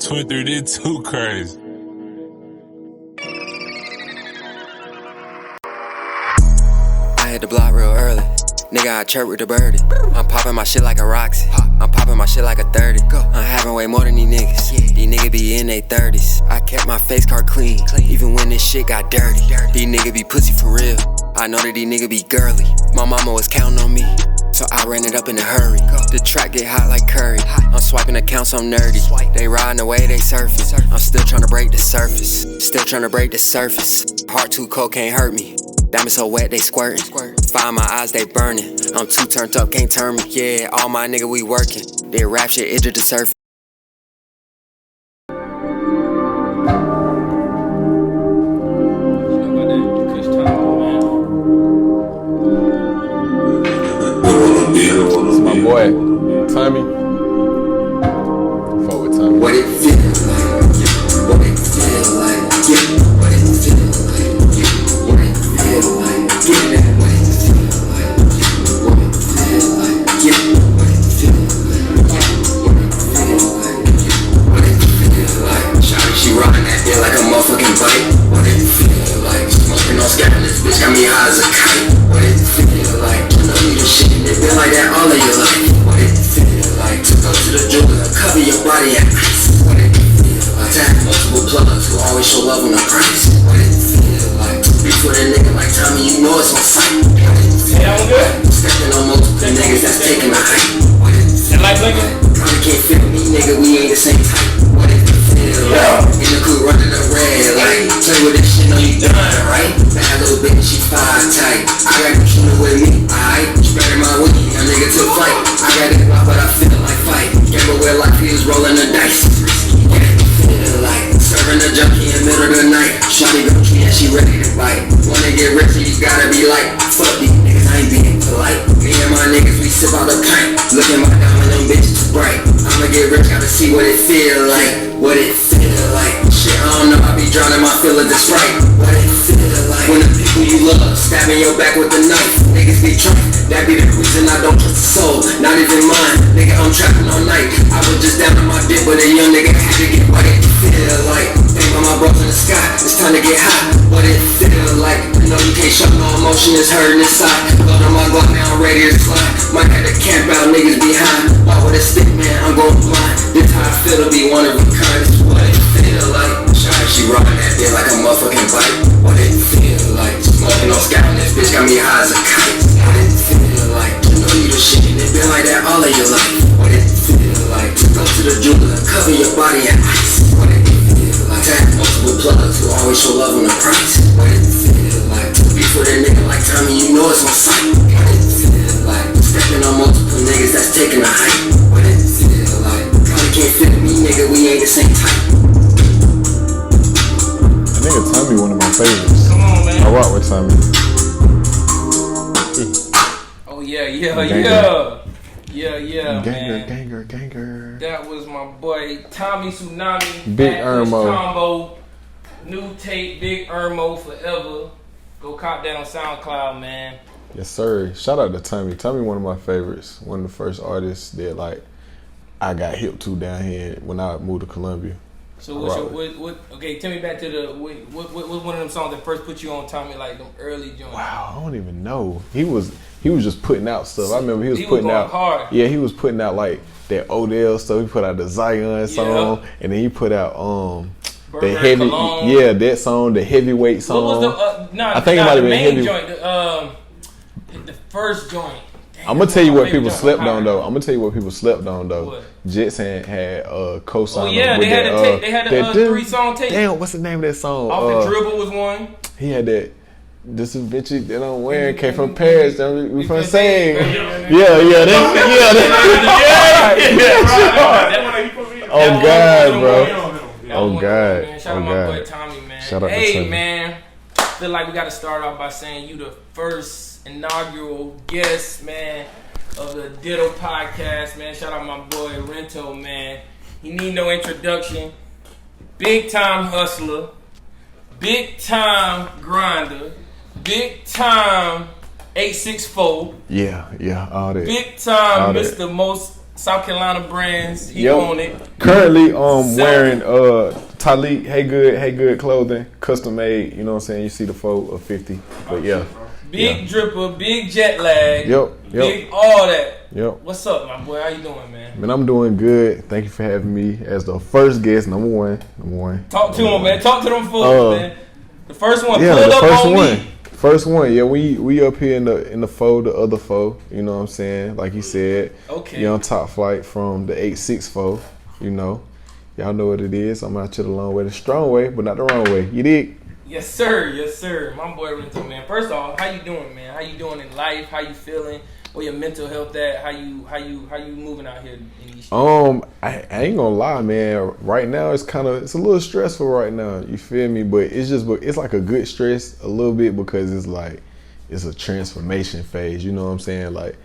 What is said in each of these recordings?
23 did too crazy. I hit the block real early. Nigga, I chirp with the birdie. I'm popping my shit like a Roxy. I'm popping my shit like a 30. I'm having way more than these niggas. These niggas be in their 30s. I kept my face card clean, even when this shit got dirty. These niggas be pussy for real. I know that these niggas be girly. My mama was counting on me, so I ran it up in a hurry. The track get hot like curry. I'm swiping accounts, I'm nerdy. They riding the way they surfing. I'm still trying to break the surface. Still trying to break the surface. Heart too cold, can't hurt me. Diamonds so wet, they squirtin'. Fire in my eyes, they burnin'. I'm too turned up, can't turn me. Yeah, all my nigga, we workin'. They rap shit, it to the surface. It's my boy, Tommy. Fuck with Tommy. What it feel like, yeah. What it feel like, yeah. What it feel like, yeah. What it feel like, yeah. What it feel like, yeah. What it feel like, yeah. What it feel like, yeah. What it feel like, yeah. What it feel like. Shawty, she rockin' that bitch like a motherfucking bike. What it feel like, smoking on scatting this bitch got me high as a kite. What it feel like, you know you the shit, it been like that all of your life. What it feel like, to go to the jeweler and cover your body at ice. What it feel like, to have multiple plugs who always show love on the price. What it feel like, to be with a nigga like Tommy, you know it's on sight. What it feel like, stepping on multiple niggas that's taking a hike. What it feel like, probably can't feel me, nigga, we ain't the same type. What it feel like, in the coupe running the red light. Play with this shit, know you done, right? Bad little bitch, she fire tight. I got Katrina with me, alright? Spreading my wings, a nigga to fight. I got it block, but I feel like fight. Gamble where like he was rolling the dice. What it feel like, serving a junkie in the middle of the night. Shawty gon' treat that she ready to bite. Wanna get rich, you gotta be like, fuck these niggas, I ain't being polite. Me and my niggas, we sip out the pint. Look at my diamond, them bitches too bright. I'ma get rich, gotta see what it feel like. What it feel like. Shit, I don't know, I be drowning my feelings in Sprite. What it feel like. When the people you love stabbing your back with a knife. Niggas be trying, that be the reason I don't trust a soul. Not even mine, nigga, I'm trapping all night. I was just down on my dick, but a young nigga had to get what it feel like. Think on my bros in the sky, it's time to get hot. What it feel like. You know you can't show no emotion, it's hurting inside. Blood on my Glock, now I'm ready to slide. Might have to camp out, niggas behind. Why with a stick, man, I'm going blind. This how I feel to be one of a kind. It's what it feel like. Shawty, she rockin' that bitch like a motherfucking bike. What it feel like. Smoking on scouting, this bitch got me high as a kite. What it feel like. You know you the shit, it been like that all of your life. What it feel like. To go to the jeweler and cover your body in ice. What it feel like. To have multiple plugs who always show love on the price. What it feel like. To be with a nigga like Tommy, you know it's on sight. What it feel like. Stepping on multiple niggas that's taking a hike. What it feel like. Probably can't fit me, nigga, we ain't the same type. I think Tommy one of my favorites. Come on, man. I rock with Tommy. Oh yeah, man. Ganger. That was my boy Tommy Tsunami. Big Bad Irmo. Push Combo. New tape, Big Irmo forever. Go cop that on SoundCloud, man. Yes, sir. Shout out to Tommy. Tommy, one of my favorites. One of the first artists that like I got hip to down here when I moved to Columbia. So okay, tell me back to the what one of them songs that first put you on Tommy, like them early joints? Wow, I don't even know. He was just putting out stuff. I remember he was putting going out hard. Yeah, he was putting out like that Odell stuff. He put out the Zion song, and then he put out the heavy Cologne. That song, the heavyweight song. What was the I think it might have been main heavy. joint, the first joint. Damn, I'm gonna tell you what people joint. slept on though. What? Jets had co-signed. Oh yeah, they had a 3-song tape. Damn, what's the name of that song? Off the Dribble was one. He had that. This is bitchy that I'm wearing came from Paris. We from Same. Yeah. Oh God, bro. Oh God. Shout out my boy Tommy, man. Shout out to Hey Tommy. man, I feel like we got to start off by saying you the first inaugural guest, man, of the ADITL podcast, man. Shout out my boy Rento, man. He need no introduction. Big time hustler, big time grinder, big time 864. Yeah, all that. Big time All that. Mr. Most South Carolina brands. He Yep. own it. Currently, Sell wearing it. Talik, Hey Good clothing, custom made. You know what I'm saying? You see the photo of 50, but yeah. Big dripper, big jet lag. Yep. Big all that. Yep. What's up, my boy? How you doing, man? Man, I'm doing good. Thank you for having me as the first guest. Number one. Talk to him, man. Talk to them fools, man. The first one. Yeah, Pull the up first on one. me. First one. Yeah, we up here in the foe, the other foe. You know what I'm saying? Like he said. Okay. Young Top Flight from the 8-6 foe. You know. Y'all know what it is. I'm out here the long way, the strong way, but not the wrong way. You dig? Yes, sir. Yes, sir. My boy Rento, man. First off, how you doing, man? How you doing in life? How you feeling? Where your mental health at? How you moving out here in these streets? I ain't gonna lie, man. Right now it's a little stressful right now. You feel me? But it's like a good stress a little bit because it's a transformation phase. You know what I'm saying? Like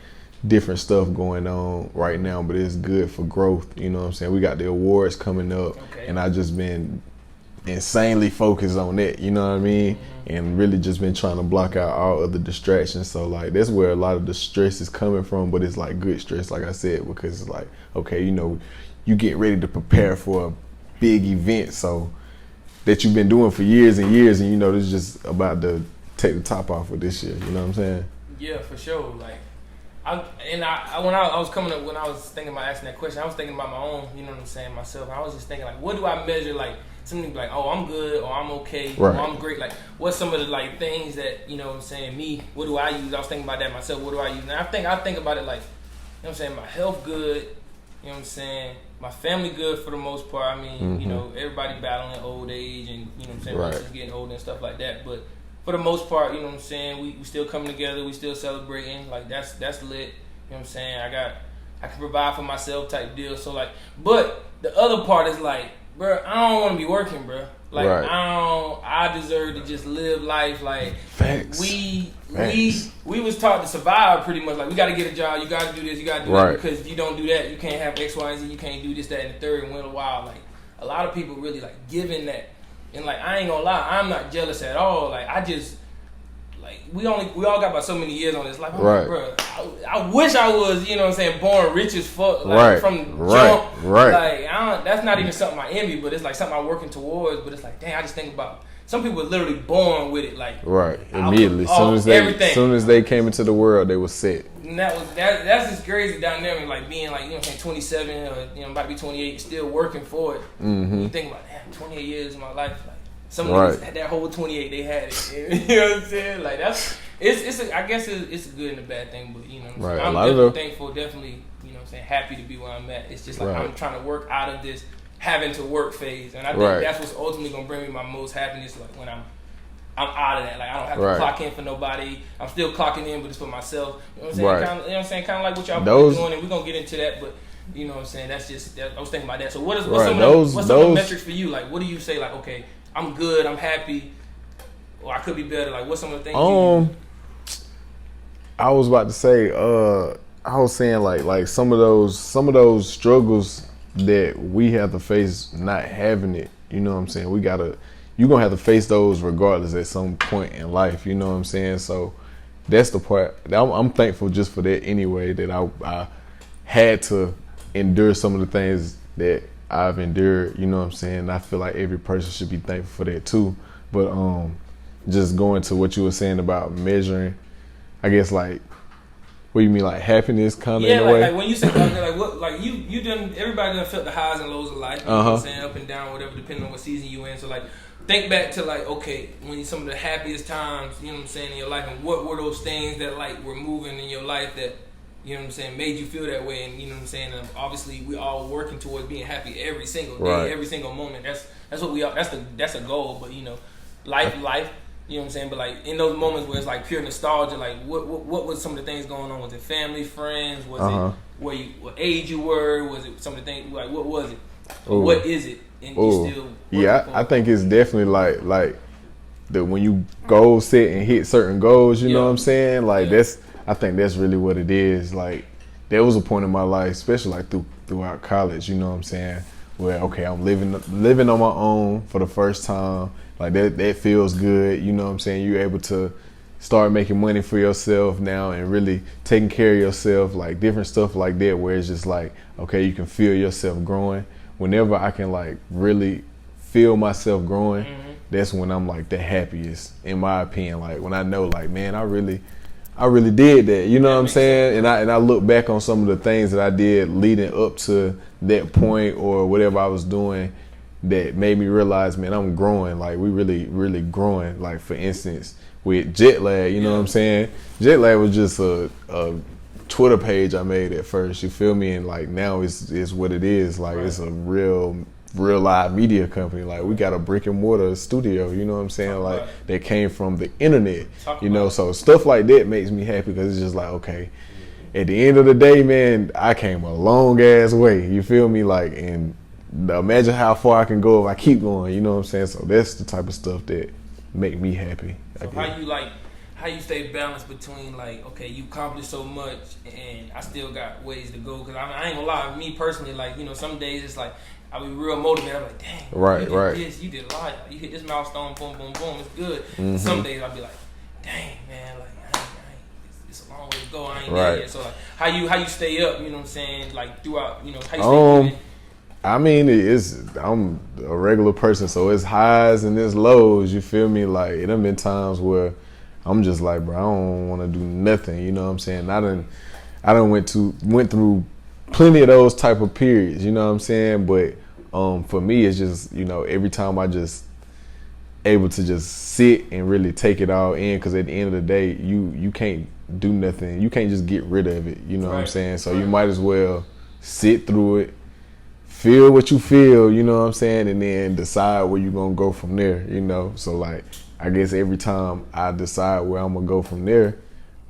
different stuff going on right now, but it's good for growth. You know what I'm saying? We got the awards coming up, and I just been insanely focused on that. You know what I mean? And really just been trying to block out all other distractions. So like that's where a lot of the stress is coming from, but it's like good stress, like I said, because it's like, okay, you know, you get ready to prepare for a big event so that you've been doing for years and years, and you know, this is just about to take the top off with this year. You know what I'm saying? Yeah, for sure. Like when I was coming up, when I was thinking about asking that question, I was thinking about my own, you know what I'm saying, myself. And I was just thinking like, what do I measure? Like something like, oh, I'm good, or I'm okay, or I'm great. Like, what's some of the like things that, you know what I'm saying, me, what do I use? I was thinking about that myself. What do I use? And I think about it like, you know what I'm saying, my health good, you know what I'm saying, my family good for the most part. I mean, you know, everybody battling old age and, you know what I'm saying, just getting older and stuff like that. But for the most part, you know what I'm saying, we still coming together, we still celebrating. Like that's lit. You know what I'm saying? I can provide for myself type deal. So like, but the other part is like, bro, I don't want to be working, bro. Like I deserve to just live life. Like Facts. we was taught to survive pretty much. Like we got to get a job. You got to do this. You got to do that, because if you don't do that, you can't have X, Y, and Z. You can't do this, that, and the third and win a while. Like a lot of people really like giving that, and like I ain't gonna lie, I'm not jealous at all. Like I just like we all got about so many years on this life. I'm like, bro, I wish I was, you know what I'm saying, born rich as fuck, like from jump. Like that's not even something I envy, but it's like something I'm working towards. But it's like, dang, I just think about some people are literally born with it, like immediately. Soon as they came into the world, they were set. And that's just crazy dynamic, like being like, you know what I'm saying, 27 or, you know, about to be 28, still working for it. You think about, damn, 28 years of my life, like some niggas had that whole 28, they had it. You know what I'm saying? Like I guess it's a good and a bad thing, but you know what I'm saying? I'm definitely thankful, definitely, you know what I'm saying, happy to be where I'm at. It's just like I'm trying to work out of this having to work phase, and I think that's what's ultimately gonna bring me my most happiness, like when I'm out of that. Like I don't have to clock in for nobody. I'm still clocking in, but it's for myself. You know what I'm saying? Kinda, you know what I'm saying? Kind of like what y'all doing, and we're gonna get into that. But you know what I'm saying? That's just I was thinking about that. So what's some of the metrics for you? Like what do you say? Like, okay, I'm good, I'm happy, or I could be better. Like what's some of the things? I was about to say. I was saying like some of those struggles that we have to face not having it. You know what I'm saying? You're going to have to face those regardless at some point in life. You know what I'm saying? So that's the part. I'm thankful just for that anyway, that I had to endure some of the things that I've endured. You know what I'm saying? I feel like every person should be thankful for that too. But just going to what you were saying about measuring, I guess like, what do you mean, like happiness kind of in a way? Like when you say like what, like you done, everybody done felt the highs and lows of life. You know what I'm saying? Up and down, whatever, depending on what season you in. So like, think back to like, okay, when some of the happiest times, you know what I'm saying, in your life, and what were those things that like were moving in your life that, you know what I'm saying, made you feel that way. And you know what I'm saying, and obviously we all working towards being happy every single day, every single moment. That's what we are. That's a goal. But you know, life. You know what I'm saying? But like in those moments where it's like pure nostalgia, like what was some of the things going on? Was it family, friends? Was it what age you were? Was it some of the things, like what was it? What is it? And you still I think it's definitely like the when you goal set and hit certain goals, you know what I'm saying? Like I think that's really what it is. Like there was a point in my life, especially like throughout college, you know what I'm saying, where okay, I'm living on my own for the first time. Like that feels good, you know what I'm saying? You're able to start making money for yourself now and really taking care of yourself, like different stuff like that, where it's just like, okay, you can feel yourself growing. Whenever I can like really feel myself growing, that's when I'm like the happiest, in my opinion. Like when I know, like, man, I really did that. You know what I'm saying? And I look back on some of the things that I did leading up to that point or whatever I was doing that made me realize, man, I'm growing. Like we really growing. Like for instance, with Jetlag, you know what I'm saying? Jetlag was just a Twitter page I made at first. You feel me? And like now it's what it is. Like it's a real live media company. Like we got a brick and mortar studio, you know what I'm saying? Like that came from the internet, you know. So stuff like that makes me happy because it's just like, okay, at the end of the day, man, I came a long ass way. You feel me? Like, and imagine how far I can go if I keep going. You know what I'm saying? So that's the type of stuff that make me happy. So how you stay balanced between like, okay, you accomplished so much and I still got ways to go? Because I ain't gonna lie, me personally, like, you know, some days it's like I'll be real motivated. I'm like, dang, you did this, you did a lot, you hit this milestone, boom, boom, boom, it's good. Some days I'll be like, dang, man, like it's a long way to go. I ain't there yet. So like, how you stay up? You know what I'm saying? Like throughout, you know, how you stay moving? I mean, I'm a regular person, so it's highs and it's lows. You feel me? Like it done been times where I'm just like, bro, I don't want to do nothing. You know what I'm saying? I done went through plenty of those type of periods. You know what I'm saying? But for me, it's just, you know, every time I just able to just sit and really take it all in, because at the end of the day, you can't do nothing. You can't just get rid of it. You know what I'm saying? So you might as well sit through it. Feel what you feel, you know what I'm saying, and then decide where you're gonna go from there, you know. So like, I guess every time I decide where I'm gonna go from there,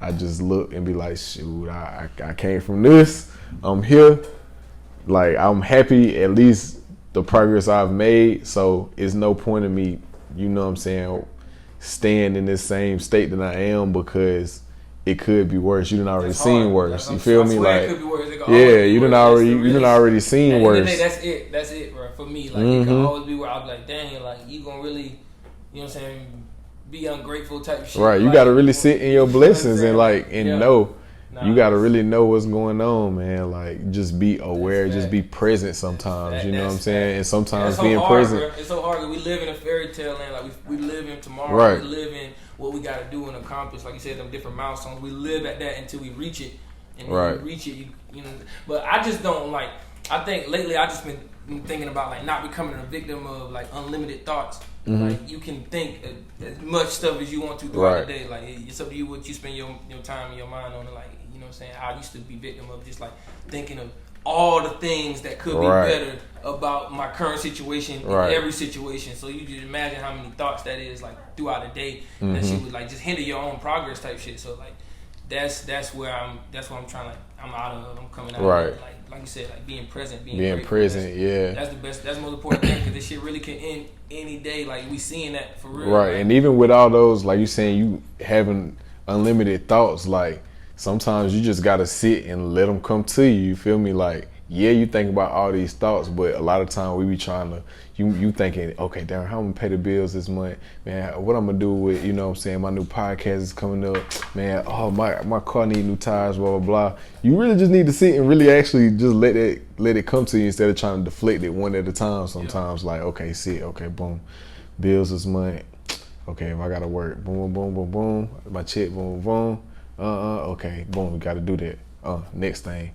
I just look and be like, shoot, I came from this, I'm here, like I'm happy at least the progress I've made. So it's no point in me, you know what I'm saying, staying in this same state that I am, because it could be worse. You done already seen worse. You feel me? Like, it could be worse. Yeah, you done already seen worse. That's it, bro. For me, like it can always be where I'm like, dang, like you gonna really, you know what I'm saying, be ungrateful type shit. Right, you like, gotta really sit in your blessings and like know. You gotta really know what's going on, man. Like, just be aware, just be present sometimes. You know what I'm saying? And sometimes being present. Bro. It's so hard. We live in a fairy tale land. Like we live in tomorrow. Right. We live in what we gotta do and accomplish. Like you said, them different milestones. We live at that until we reach it. And when we reach it, you know. But I just don't like. I think lately I just been thinking about like not becoming a victim of like unlimited thoughts. Like you can think as much stuff as you want to throughout the day. Like it's up to you what you spend your time and your mind on. And like, you know what I'm saying, I used to be victim of just like thinking of all the things that could be better about my current situation in every situation. So you can imagine how many thoughts that is like throughout the day. That shit would like just hinder your own progress type shit. So like that's what I'm trying, like I'm out of, I'm coming out of it. Like you said, like being present, being present. That's the best. That's the most important thing, because this shit really can end any day. Like we seeing that for real. Right, and even with all those, like you saying, you having unlimited thoughts. Like sometimes you just gotta sit and let them come to you. You feel me? Like, yeah, you think about all these thoughts, but a lot of time we be trying to, you thinking, okay, Darren, how I'm gonna pay the bills this month, man? What I'm gonna do with, you know what I'm saying, my new podcast is coming up, man. Oh, my car need new tires, blah blah blah. You really just need to sit and really actually just let it come to you, instead of trying to deflect it one at a time. Sometimes, like, okay, sit, okay, boom, bills this month. Okay, if I gotta work, boom, boom, boom, boom, my check, boom, boom, okay, boom, we gotta do that. Next thing.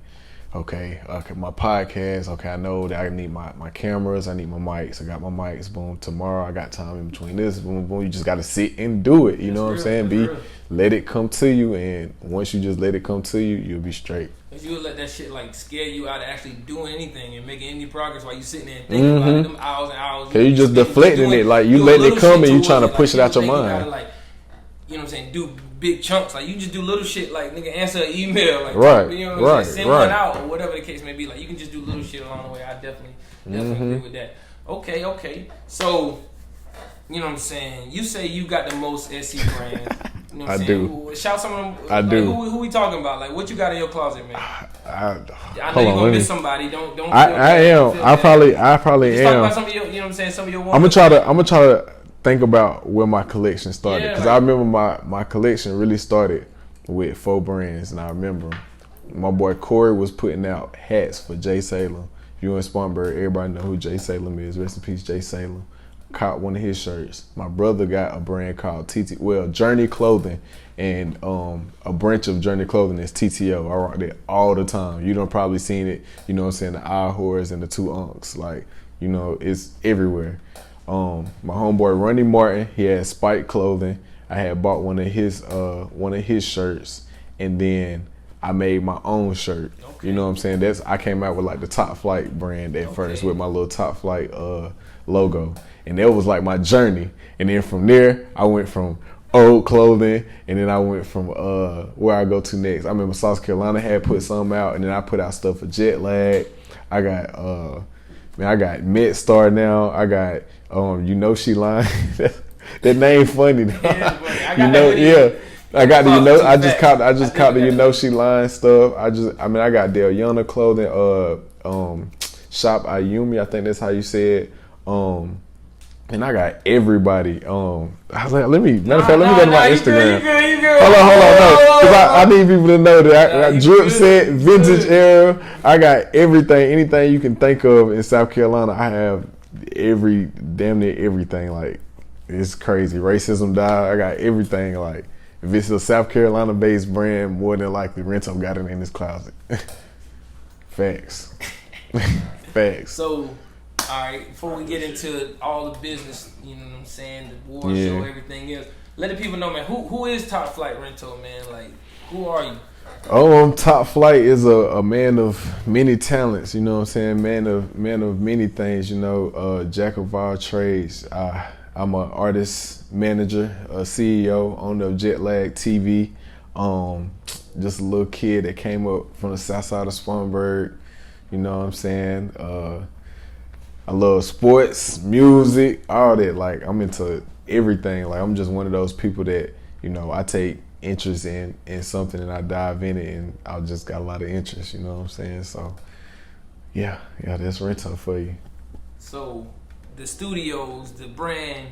Okay, my podcast. Okay, I know that I need my cameras. I need my mics. I got my mics. Boom. Tomorrow I got time in between this. Boom, boom. You just got to sit and do it. You know what I'm saying? Let it come to you, and once you just let it come to you, you'll be straight. If you would let that shit like scare you out of actually doing anything and making any progress while you sitting there and thinking about it, them hours and hours. Cause you just deflecting it, like you letting it come and you trying to push it out your mind. Like, you know what I'm saying? Do big chunks, like you just do little shit, like nigga answer an email, like you know what I'm saying, send one out or whatever the case may be. Like you can just do little shit along the way. I definitely agree with that. Okay. So you know what I'm saying? You say you got the most SC brands. You know what I'm saying? Do. Shout some of them. I do. Who we talking about? Like what you got in your closet, man? I know you're gonna miss somebody. Don't. I am. I probably just am. Talk about some of your, you know what I'm saying? Some of your. I'm gonna try to think about where my collection started, because I remember my collection really started with 4 brands, and I remember my boy Corey was putting out hats for Jay Salem. If you're in Spartanburg, everybody know who Jay Salem is. Rest in peace, Jay Salem. Caught one of his shirts. My brother got a brand called Journey Clothing, and a branch of Journey Clothing is TTO. I rock that all the time. You done probably seen it, you know what I'm saying, the eye whores and the 2 unks. Like, you know, it's everywhere. My homeboy Ronnie Martin, he had Spike Clothing. I had bought one of his shirts, and then I made my own shirt. Okay. You know what I'm saying? I came out with like the Top Flight brand at first with my little Top Flight logo. And that was like my journey. And then from there, I went from old clothing, and then I went from where I go to next. I remember South Carolina had put something out, and then I put out stuff for Jetlag. I got MedStar now. I got You Know She Lying. That name funny. I got the I just caught the You Know She Lying stuff. I got Deliana clothing, Shop Ayumi, I think that's how you say it. And I got everybody. I was like, let me go to my Instagram. You good. Hold on, no, because I need people to know that I drip set, vintage era. I got everything, anything you can think of in South Carolina. I have damn near everything. Like, it's crazy. Racism died. I got everything. Like, if it's a South Carolina-based brand, more than likely Rento got it in his closet. Facts. Facts. So, all right, before we get into all the business, you know what I'm saying, the war show, everything else, let the people know, man, who is Top Flight Rento, man? Like, who are you? Top Flight is a man of many talents, you know what I'm saying? Man of many things, you know, jack of all trades. I'm an artist, manager, a CEO, owner of JetlagTV. Just a little kid that came up from the south side of Spartanburg, you know what I'm saying? I love sports, music, all that. Like, I'm into everything. Like, I'm just one of those people that, you know, I take interest in something and I dive in it, and I just got a lot of interest, you know what I'm saying? So, yeah, that's Rento for you. So, the studios, the brand,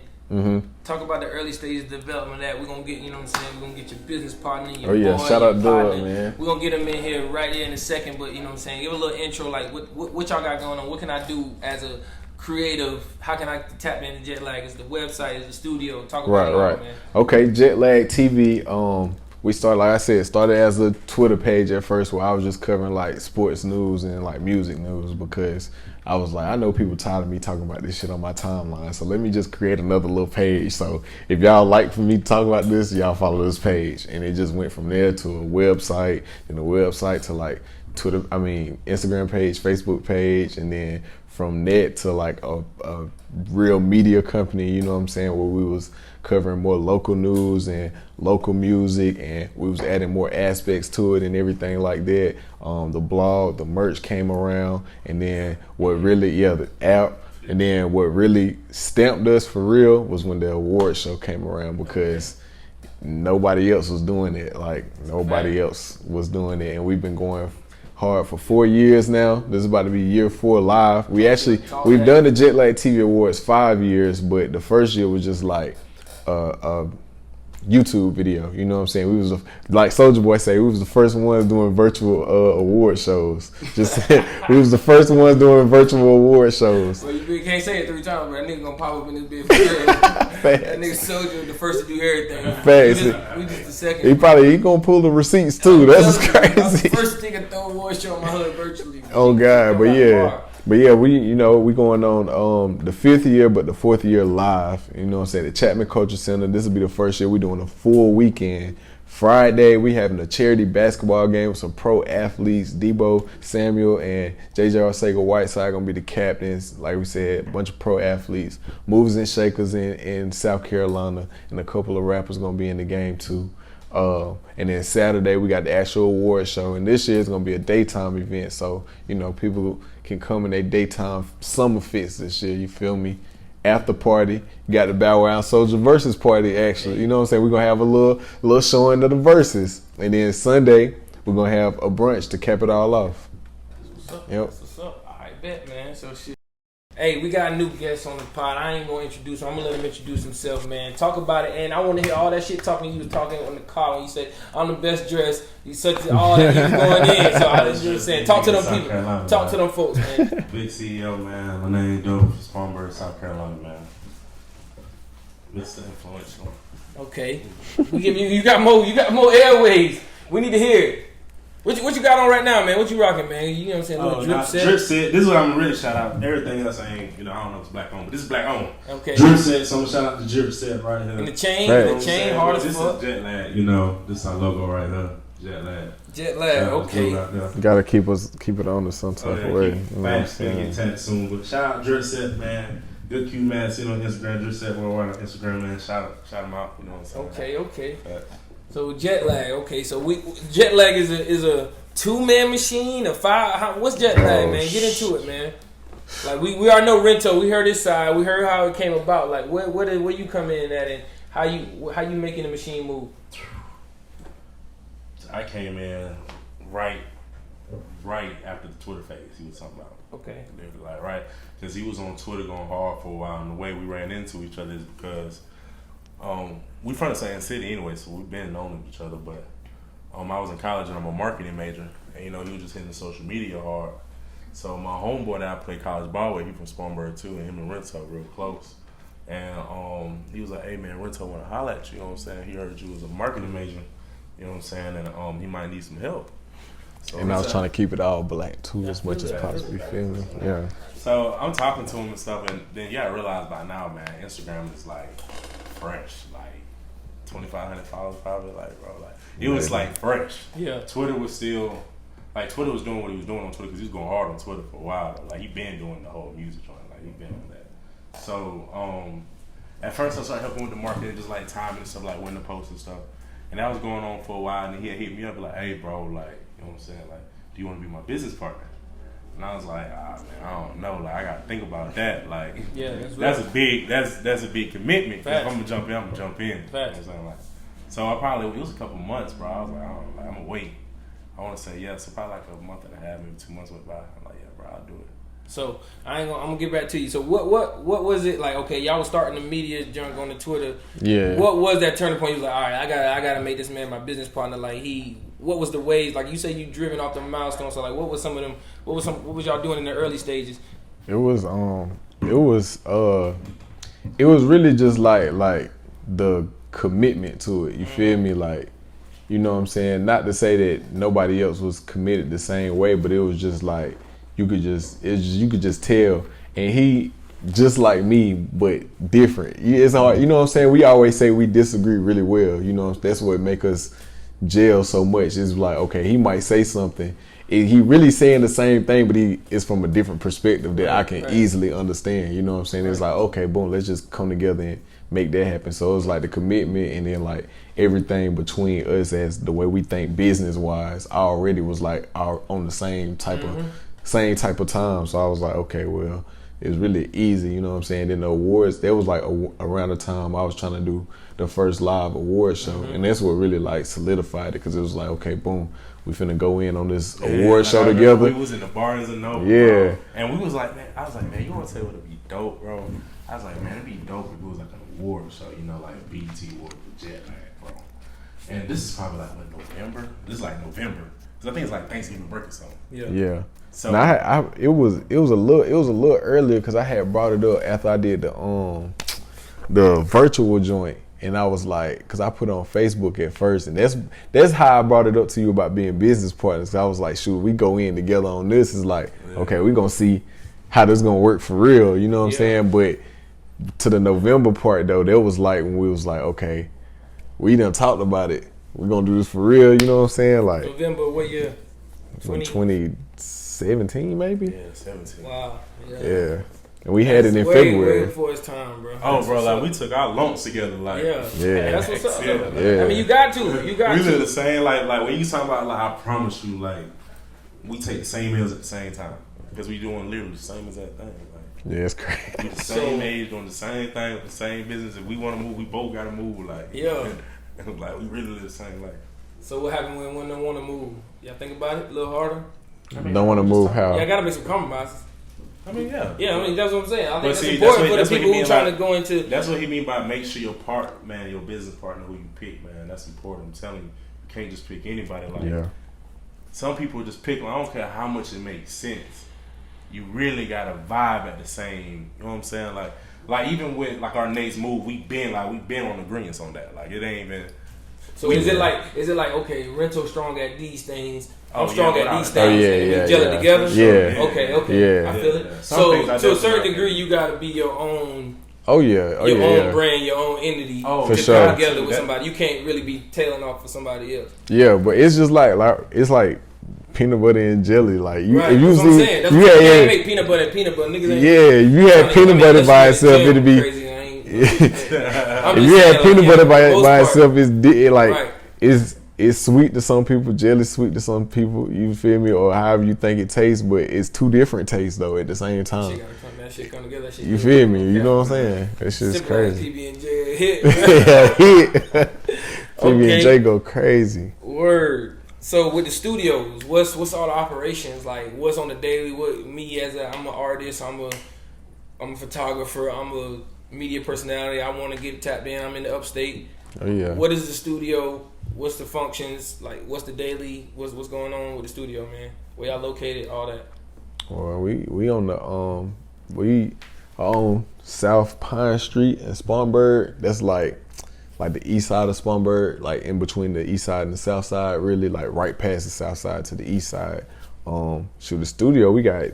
talk about the early stages of development of that. We're going to get, you know what I'm saying, we're going to get your business partner, your boy, shout out partner. to it, man. We're going to get them in here right here in a second, but, you know what I'm saying, give a little intro, like, what y'all got going on? What can I do as a creative? How can I tap into Jetlag? Is the website, is the studio? Talk about it all, man. Okay, JetlagTV, we started, like I said, started as a Twitter page at first where I was just covering like sports news and like music news, because I was like, I know people tired of me talking about this shit on my timeline, so let me just create another little page. So if y'all like for me to talk about this, y'all follow this page. And it just went from there to a website, and a website to like Instagram page, Facebook page, and then from that to like a real media company, you know what I'm saying, where we was covering more local news and local music, and we was adding more aspects to it and everything like that. The blog, the merch came around, and then the app, and then what really stamped us for real was when the award show came around, because nobody else was doing it. Like, nobody else was doing it, and we've been going hard for 4 years now. This is about to be year 4 live. We've done the JetlagTV Awards 5 years, but the first year was just like a YouTube video, you know what I'm saying? We was like Soulja Boy say, we was the first ones doing virtual award shows. We was the first ones doing virtual award shows. Well, you can't say it 3 times, but that nigga gonna pop up in this bitch for real. That nigga Soulja the first to do everything. Facts. We just the second. He gonna pull the receipts too. That's crazy. I was the first nigga throw award show on my hood virtually. Oh God, but yeah, we going on the 5th year, but the 4th year live. You know what I'm saying? The Chapman Culture Center. This will be the first year we doing a full weekend. Friday, we having a charity basketball game with some pro athletes. Debo Samuel and JJ Arcega-Whiteside gonna be the captains. Like we said, a bunch of pro athletes, movers and shakers in South Carolina, and a couple of rappers gonna be in the game too. And then Saturday we got the actual award show, and this year is gonna be a daytime event, so you know people can come in their daytime summer fits this year. You feel me? After party, you got the Bow Wow Soldier versus party. Actually, you know what I'm saying? We're gonna have a little showing of the verses, and then Sunday we're gonna have a brunch to cap it all off. That's what's up. Yep. That's what's up. I bet, man. So shit. Hey, we got a new guest on the pod. I ain't gonna introduce him. I'm gonna let him introduce himself, man. Talk about it, and I want to hear all that shit talking. You was talking on the car when you said I'm the best dressed. You such all that. You was going in. So I was just saying, talk to them people. Carolina, Talk to them folks, man. Big CEO, man. My name is Dope, Spartanburg, South Carolina, man. Mr. Influential. Okay, we give you. You got more airways. We need to hear it. What you got on right now, man? What you rocking, man? You know what I'm saying? Little drip set. Drip set. This is what I'm gonna really shout out. Everything else I ain't, I don't know if it's black owned, but this is black owned. Okay. Drip set. So I'm gonna shout out the drip set right here. And the chain, hard as fuck. This is Jetlag. This is our logo right here. Jetlag. Okay. You gotta keep it on to some type of way. Fast, gonna get tagged soon. But shout out drip set, man. Good Q man. See on Instagram. Drip set worldwide on Instagram, man. Shout them out. You know what I'm saying? Okay. So Jetlag, okay. So Jetlag is a 2-man machine, a 5. What's Jetlag, man? Get into it, man. Like we already know Rento. We heard this side. We heard how it came about. Like where you come in at, and how you making the machine move? I came in right after the Twitter phase he was talking about. Okay. Like right, because he was on Twitter going hard for a while, and the way we ran into each other is because we from the same city anyway, so we've been knowing each other. But I was in college and I'm a marketing major, and he was just hitting the social media hard. So my homeboy that I played college ball with, he from Spartanburg too, and him and Rento real close. And he was like, "Hey man, Rento want to holler at you." You know what I'm saying? He heard you was a marketing major. You know what I'm saying? And he might need some help. So and I was trying to keep it all black too, as much as possible. You feel me? Yeah. So I'm talking to him and stuff, and then I realized by now, man, Instagram is like fresh, like 2,500 followers probably, like bro, like it was like fresh. Yeah. Twitter was still like Twitter was doing what he was doing on Twitter because he was going hard on Twitter for a while. Though. Like he been doing the whole music joint, like he been on that. So at first I started helping with the marketing, just like timing and stuff, like when to post and stuff. And that was going on for a while, and then he had hit me up like, "Hey, bro, like, you know what I'm saying? Like, do you want to be my business partner?" And I was like, man, I don't know. Like, I got to think about that. Like, yeah, that's a big commitment. If I'm gonna jump in, I'm gonna jump in. You know what I'm saying? Like, so it was a couple months, bro. I was like, I'm gonna wait. I want to say yes. So probably like a month and a half, maybe 2 months went by. I'm like, yeah, bro, I'll do it. So I'm gonna get back to you. So what was it like? Okay, y'all was starting the media junk on the Twitter. Yeah. What was that turning point? You was like, all right, I gotta make this man my business partner. Like what was the ways? Like you say, you driven off the milestones. So like, what was some of them? What was y'all doing in the early stages? It was really just like the commitment to it. You feel me? Like, you know what I'm saying? Not to say that nobody else was committed the same way, but it was just like you could just tell. And he just like me, but different. It's hard. You know what I'm saying? We always say we disagree really well. You know, that's what make us gel so much. It's like, okay, he might say something. He really saying the same thing, but he is from a different perspective that I can easily understand. You know what I'm saying? It's like, okay, boom, let's just come together and make that happen. So it was like the commitment, and then like everything between us as the way we think business wise already was like on the same type of time. So I was like, okay, well, it's really easy. You know what I'm saying? Then the awards, that was like around the time I was trying to do the first live award show, and that's what really like solidified it, because it was like, okay, boom, we finna go in on this award show together. We was in the Barnes and Noble, yeah, bro. And we was like, man, I was like, man, you want to say what would be dope, bro? I was like, man, it'd be dope if it was like an award show, like a BET award with Jetlag, bro. And this is probably like what, November. This is like November, because I think it's like Thanksgiving break or something. Yeah. So now it was a little earlier, because I had brought it up after I did the virtual joint. And I was like, because I put it on Facebook at first, and that's how I brought it up to you about being business partners. 'Cause I was like, shoot, we go in together on this. It's like, okay, we gonna see how this gonna work for real. You know what I'm saying? But to the November part though, that was like when we was like, okay, we done talked about it. We gonna do this for real. You know what I'm saying? Like November, what year? 2017 maybe. Yeah, 17. Wow. Yeah. And we had it in February. Way before its time, bro. Oh, bro, like we took our lumps together, like Yeah. That's what's up. Yeah. Yeah. I mean, you got to. we live the same, like when you talk about, like, I promise you, like, we take the same meals at the same time, because we doing literally the same as that thing. Like, Yeah, it's crazy. we the same age, doing the same thing, the same business. If we want to move, we both got to move. Like, like we really live the same life. So what happened when they want to move? Y'all think about it a little harder? Don't want to move how? Yeah, gotta make some compromises. I mean, yeah. Yeah, I mean, that's what I'm saying. I think But that's see, important for that's the what people he who mean, trying like- to go into. That's what he mean by make sure your your business partner who you pick, man. That's important. I'm telling you, you can't just pick anybody. Like Yeah. some people just pick. I don't care how much it makes sense. You really gotta vibe at the same. You know what I'm saying? Like even with like our next move, we been on agreements on that. Like it ain't even. So is it like okay, Rental strong at these things, I'm Oh, strong yeah, at these without- things, yeah, and yeah, we gel yeah. it together? Yeah. Okay. Yeah. I feel it. Yeah. Some So things I to a definitely certain like. degree, you got to be your own. Oh yeah. Oh Your yeah. own Yeah. brand, your own entity Oh, For to sure. come together with That- somebody. You can't really be tailing off for somebody else. Yeah, but it's just like it's like peanut butter and jelly. Like you, Right, if you that's what I'm see, saying. That's you what had, you can't yeah, make peanut butter and peanut butter. Niggas ain't if you had peanut butter by itself, it'd be. crazy. I ain't, If I'm you just had saying, peanut like, butter yeah, for the most by part. itself, Right. it's sweet to some people, jelly sweet to some people. You feel me, or however you think it tastes, but it's two different tastes though at the same time. That shit come together. That shit You good. feel me? You Yeah. know what I'm saying? It's just Simple as crazy. PB&J hit. Yeah, hit. Okay. PB&J go crazy. Word. So with the studios, what's all the operations like? What's on the daily? What me as I'm an artist, I'm a photographer, I'm a media personality. I want to get tapped in. I'm in the upstate. Oh yeah. What is the studio? What's the functions? Like what's the daily? What's going on with the studio, man? Where y'all located? All that. Well, we on the we on South Pine Street in Spartanburg. That's like the east side of Spartanburg, like in between the east side and the south side, really like right past the south side to the east side. Shoot, the studio, we got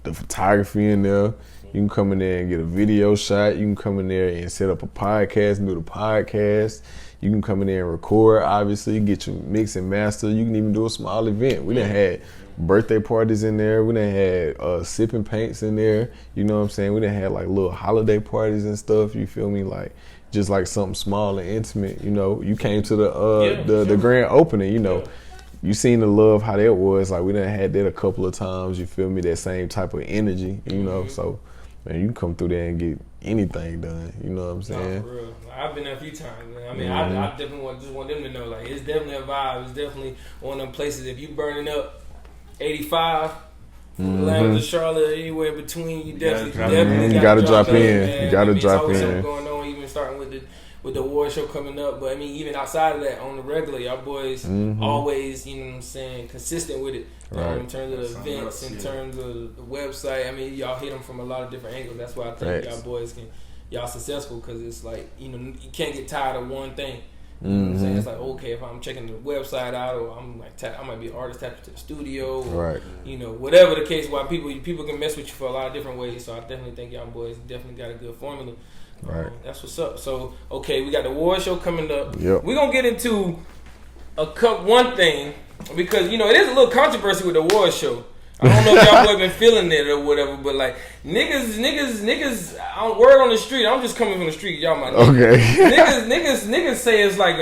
the photography in there. You can come in there and get a video shot. You can come in there and set up a podcast and do the podcast. You can come in there and record, obviously, get your mix and master. You can even do a small event. We done had birthday parties in there. We done had sipping paints in there. You know what I'm saying? We done had like little holiday parties and stuff. You feel me? Like just like something small and intimate. You know, you came to the grand opening. You know, you seen the love how that was. Like we done had that a couple of times. You feel me? That same type of energy. You know, so man, you can come through there and get anything done. You know what I'm saying? Nah, for real. I've been there a few times, man. I mean, I definitely want them to know, like, it's definitely a vibe. It's definitely one of them places. If you burning up 85, Atlanta to Charlotte, anywhere in between, you definitely You gotta drop in. man. You gotta I mean, drop it's always in. something going on, even starting with the award show coming up. But I mean, even outside of that, on the regular, y'all boys always, you know what I'm saying, consistent with it. Right. In terms of the events, in terms of the website. I mean, y'all hit them from a lot of different angles. That's why I think y'all boys y'all successful, because it's like, you know, you can't get tired of one thing. You know what I'm saying? It's like, okay, if I'm checking the website out, or I'm like, I might be an artist tapped to the studio, or, Right. you know, whatever the case. Why people can mess with you for a lot of different ways. So I definitely think y'all boys definitely got a good formula. Right. That's what's up. So okay, we got the award show coming up. Yep. We're gonna get into one thing, because you know it is a little controversy with the award show. I don't know if y'all boys been feeling it or whatever, but like niggas, word on the street. I'm just coming from the street, y'all might know. Okay. niggas say it's like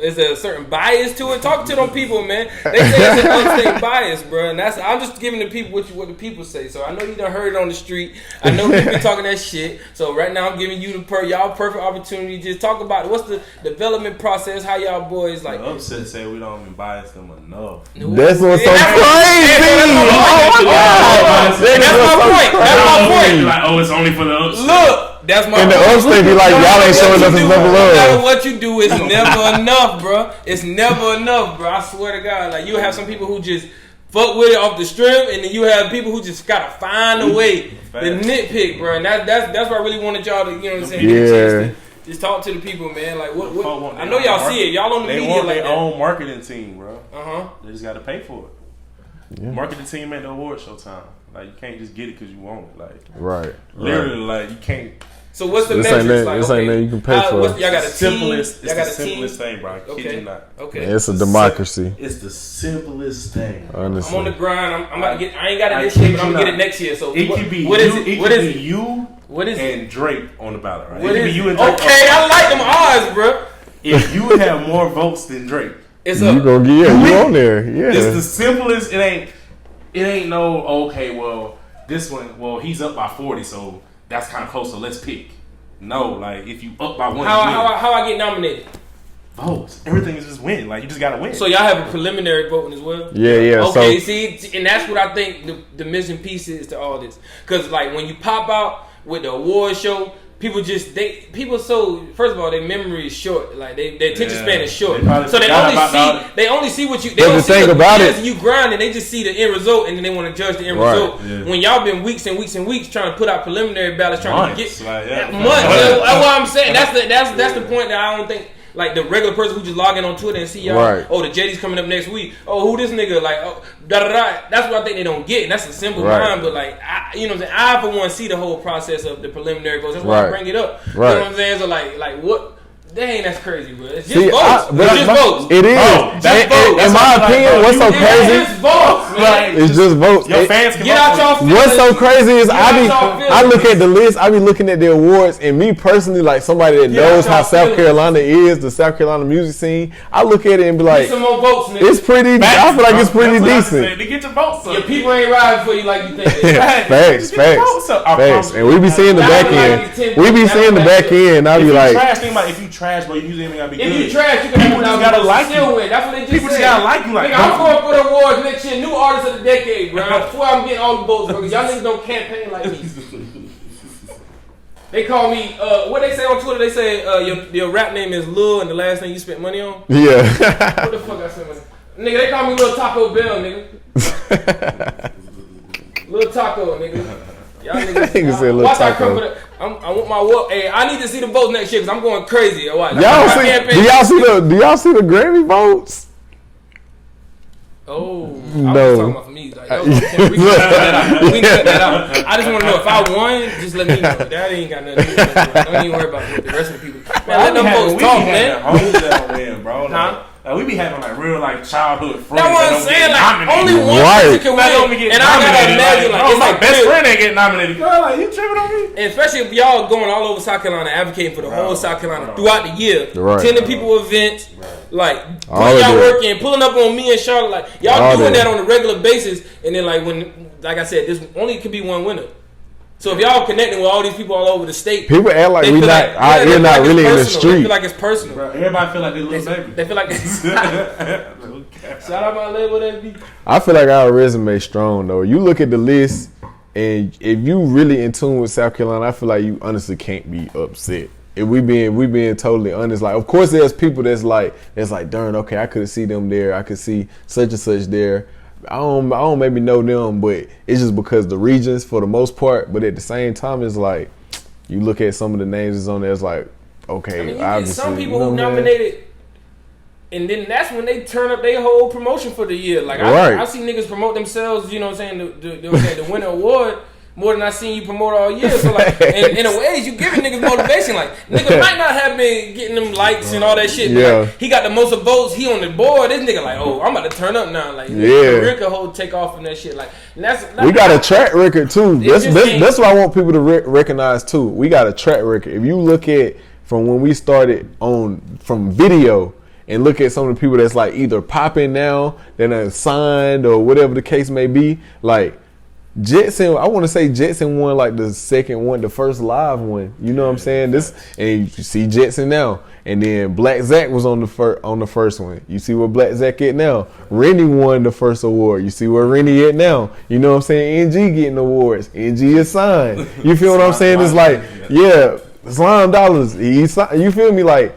is there a certain bias to it? Talk to them people, man. They say it's an upstate bias, bro, and I'm just giving the people what the people say. So I know you done heard it on the street. I know people be talking that shit. So right now I'm giving you y'all perfect opportunity. Just talk about it. What's the development process? How y'all boys like? The upset say we don't even bias them enough. That's what's so crazy. That's my point. That's my point. Like, oh, it's only for the upset. Look, that's my And the point. upstate be like, y'all ain't showing us enough No matter love. what you do, it's never enough, bro. It's never enough, bro. I swear to God. Like, you have some people who just fuck with it off the strip, and then you have people who just gotta find a way to nitpick, bro. And that's why I really wanted y'all to, you know what I'm saying, get a chance to just talk to the people, man. Like, what I know y'all see it. Y'all on the they media want like their that. own marketing team, bro. Uh-huh. They just gotta pay for it. Yeah. Marketing team ain't the award show time. Like, you can't just get it because you want it. Like, Right. literally, like, you can't. So what's the This metrics? ain't that- Like, this ain't that you can pay for. Y'all got a team. It's Y'all got the a team. simplest thing, bro. I kid you not. Okay. It's a democracy. It's the simplest thing. Honestly. I'm on the grind. I'm about to get. I ain't got it this year, but I'm gonna get it next year. So It could be what you, is it? It What could is be it? you What is it? and Drake on the ballot, right? What It could is be it? you and Drake. Okay, I like them odds, bro. If you have more votes than Drake, It's You up. gonna get you on there. Yeah. it's the simplest. It ain't no, okay, well, this one, well, he's up by 40, so that's kind of close, so let's pick. No, like, if you up by one, you win. How I get nominated? votes. Everything is just win. Like you just gotta win. So y'all have a preliminary voting as well? Yeah. Okay, So see, and that's what I think the missing piece is to all this. Because like when you pop out with the award show, people so first of all their memory is short. Like their attention span is short. So they only see what you. They don't see the years you grind, and they just see the end result, and then they want to judge the end result. Yeah. When y'all been weeks and weeks and weeks trying to put out preliminary ballots, trying to get months. That's what I'm saying. That's the point that I don't think. Like the regular person who just log in on Twitter and see y'all, oh, the JD's coming up next week. Oh, who this nigga? Like, oh, da da da. That's what I think they don't get. And that's a simple mind, but like, you know what I'm saying? I for one see the whole process of the preliminary votes. That's why I bring it up. You know what I'm saying? So like what? Dang, that's crazy, bro. It's just votes. It's just votes. It is. In my opinion, what's so crazy? It's votes, man. It's just votes. Your fans can get out y'all feelings. What's so crazy is I look at the list, I be looking at the awards, and me personally, like somebody that knows how South Carolina is, the South Carolina music scene, I look at it and be like, some more votes, nigga. It's pretty. I feel like it's pretty decent. To get your votes up. Your people ain't riding for you like you think. Facts. And we be seeing the back end. We be seeing the back end. I be like, if you trash, bro, you usually ain't gotta be good. If you trash, you can have just gotta like you. Win. That's what they just people said. Just gotta like you. Like, nigga, I'm going for the awards next year. New artist of the decade, bro. I swear I'm getting all the votes, bro. Because y'all niggas don't campaign like me. They call me, what they say on Twitter, they say your rap name is Lil and the last thing you spent money on? Yeah. What the fuck I spent money on? Nigga, they call me Lil Taco Bell, nigga. Lil Taco, nigga. Y'all niggas, watch I come with I want my hey, I need to see the votes next year because I'm going crazy. Watch. Do y'all see the Grammy votes? Oh, no. I was talking about for me. Like, we can cut that out. I just want to know if I won, just let me know. That ain't got nothing to do with it. Don't even worry about the rest of the people. Man, let them folks talk, man. Homies that win, bro. Huh? We be having like real like childhood friends. That's what I'm saying. Like only one person can win, and I gotta imagine like it's my like best friend ain't getting nominated. Girl, like you tripping on me? And especially if y'all going all over South Carolina, advocating for the whole South Carolina throughout the year, attending people events, like putting y'all work in, pulling up on me and Charlotte, like y'all doing that on a regular basis, and then like when, like I said, this only could be one winner. So if y'all connecting with all these people all over the state, people act like we're not really in the street. They feel like it's personal. Bro, everybody feel like they're little baby. They feel like it's shout out my label that be. I feel like our resume strong though. You look at the list, and if you really in tune with South Carolina, I feel like you honestly can't be upset. If we being totally honest, like of course there's people that's like darn, okay, I could see them there, I could see such and such there. I don't maybe know them, but it's just because the regions for the most part. But at the same time, it's like you look at some of the names that's on there. It's like okay, I mean, obviously, some people who nominated, and then that's when they turn up their whole promotion for the year. Like I see niggas promote themselves. You know what I'm saying? The winner award. More than I seen you promote all year. So like, in a way, you giving niggas motivation. Like, nigga might not have been getting them likes and all that shit. But like, he got the most votes. He on the board. This nigga like, oh, I'm about to turn up now. Like, Rick could take off from that shit. Like, and that's we got a track record too. That's what I want people to recognize too. We got a track record. If you look at from when we started from video. And look at some of the people that's like either popping now, then are signed or whatever the case may be. Like Jetson, I want to say Jetson won like the second one, the first live one. You know what I'm saying? This and you see Jetson now, and then Black Zach was on the first one. You see where Black Zach at now. Rennie won the first award. You see where Rennie at now. You know what I'm saying? NG getting awards. NG is signed. You feel what I'm saying? It's like Slime Dollars. You feel me? Like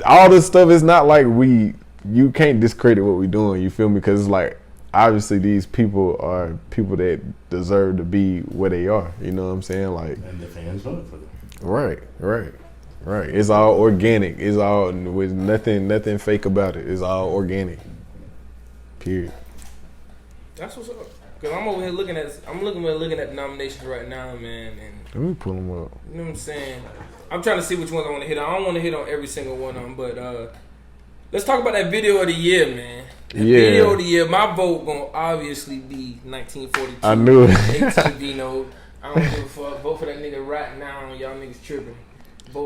all this stuff is not like you can't discredit what we're doing. You feel me? Because it's like. Obviously, these people are people that deserve to be where they are. You know what I'm saying? Like, and the fans voted for them. Right. It's all organic. It's all with nothing fake about it. It's all organic. Period. That's what's up. Cause I'm over here looking at the nominations right now, man. And let me pull them up. You know what I'm saying? I'm trying to see which ones I want to hit on. I don't want to hit on every single one of them, but let's talk about that video of the year, man. Video of the year, my vote gonna obviously be 1942. I knew it. ATV no. I don't give a fuck. Vote for that nigga right now. Y'all niggas tripping.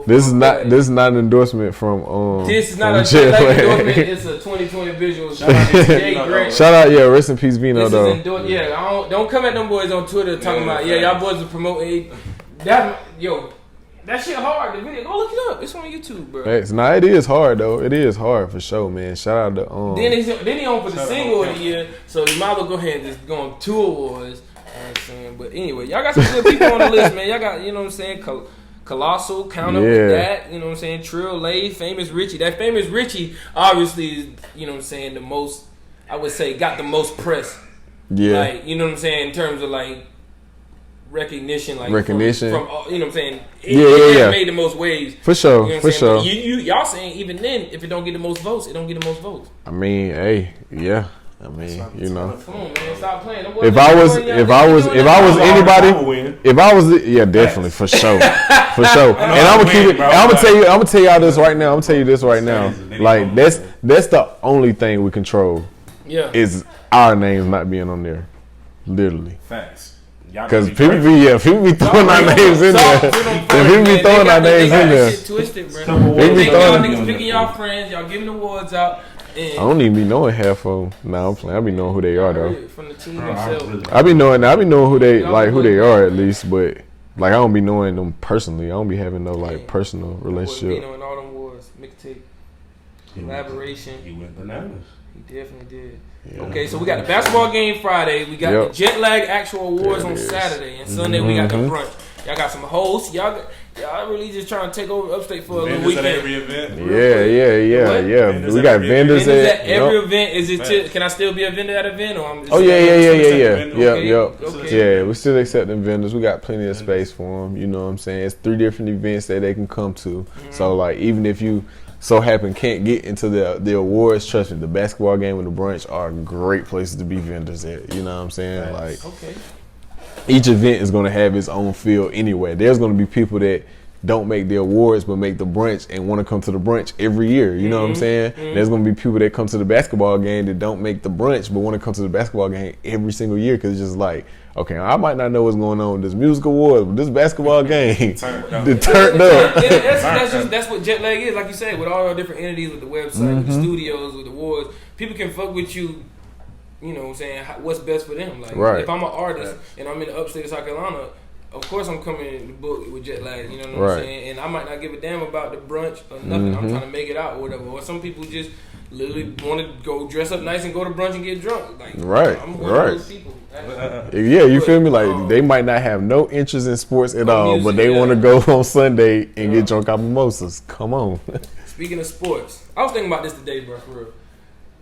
This is not an endorsement from This is not a endorsement. It's a 2020 visual. Shout out to Jay Grant. Shout out, rest in peace, Vino though. Don't come at them boys on Twitter talking about y'all boys are promoting that. That shit hard. The video, go look it up. It's on YouTube, bro. Facts. Nah, it is hard though. It is hard for sure, man. Shout out to Then he on for the single of the year, so you might as well go ahead and just go on 2 awards. You know what I'm saying? But anyway, y'all got some good people on the list, man. Y'all got, you know what I'm saying, Colossal, count up with that. You know what I'm saying? Trill, Lay, Famous Richie. That Famous Richie obviously is, you know what I'm saying, the most, I would say, got the most press. Yeah. Like, you know what I'm saying, in terms of like recognition, like from you know what I'm saying. It made the most waves for sure. You know for sure. Y'all saying even then, if it don't get the most votes, it don't get the most votes. I mean, hey, yeah. I mean, you know. Come on, man, stop playing. If I was anybody, definitely for sure, for sure. And I'm gonna keep it. I'm gonna tell y'all this right now. I'm gonna tell you this right now. Like that's the only thing we control. Yeah. Is our names not being on there, literally. Facts. Because people be throwing our names in there. People be throwing our names in there. Shit twisted, bro. Y'all niggas picking y'all friends. Y'all giving awards out. I don't even be knowing half of them. Nah, I'm playing. I be knowing who they are though. From the team themselves. I be knowing who they are at least, but like I don't be knowing them personally. I don't be having no like personal relationship. Knowing all them awards, mixtape, collaboration. He went bananas. He definitely did. Yeah. Okay, so we got the basketball game Friday. We got the Jet Lag actual awards on Saturday, and Sunday we got the brunch. Y'all got some hosts. Y'all really just trying to take over Upstate for a little weekend. At every event. Yeah. We got vendors at every event. Is it? Can I still be a vendor at an event? Or Yeah, we still accepting vendors. We got plenty of space for them. You know what I'm saying? It's 3 different events that they can come to. So like, even if you so happen can't get into the awards, trust me, the basketball game and the brunch are great places to be vendors at. You know what I'm saying? Like, each event is going to have its own feel anyway. There's going to be people that don't make the awards but make the brunch and want to come to the brunch every year. You know what I'm saying? There's going to be people that come to the basketball game that don't make the brunch but want to come to the basketball game every single year because it's just like, okay, I might not know what's going on with this music award, but this basketball game, turned up. That's what Jet Lag is, like you said, with all our different entities, with the website, with the studios, with the awards. People can fuck with you. You know what I'm saying? What's best for them? Like, if I'm an artist and I'm in the upstate of South Carolina, of course I'm coming in the book with Jet Lag. You know what I'm saying? And I might not give a damn about the brunch or nothing. I'm trying to make it out or whatever. Or some people just literally want to go dress up nice and go to brunch and get drunk. Like, I'm one of those people. Yeah, you feel me? Like, they might not have no interest in sports at all, music, but they want to go on Sunday and get drunk off mimosas. Come on. Speaking of sports, I was thinking about this today, bro, for real.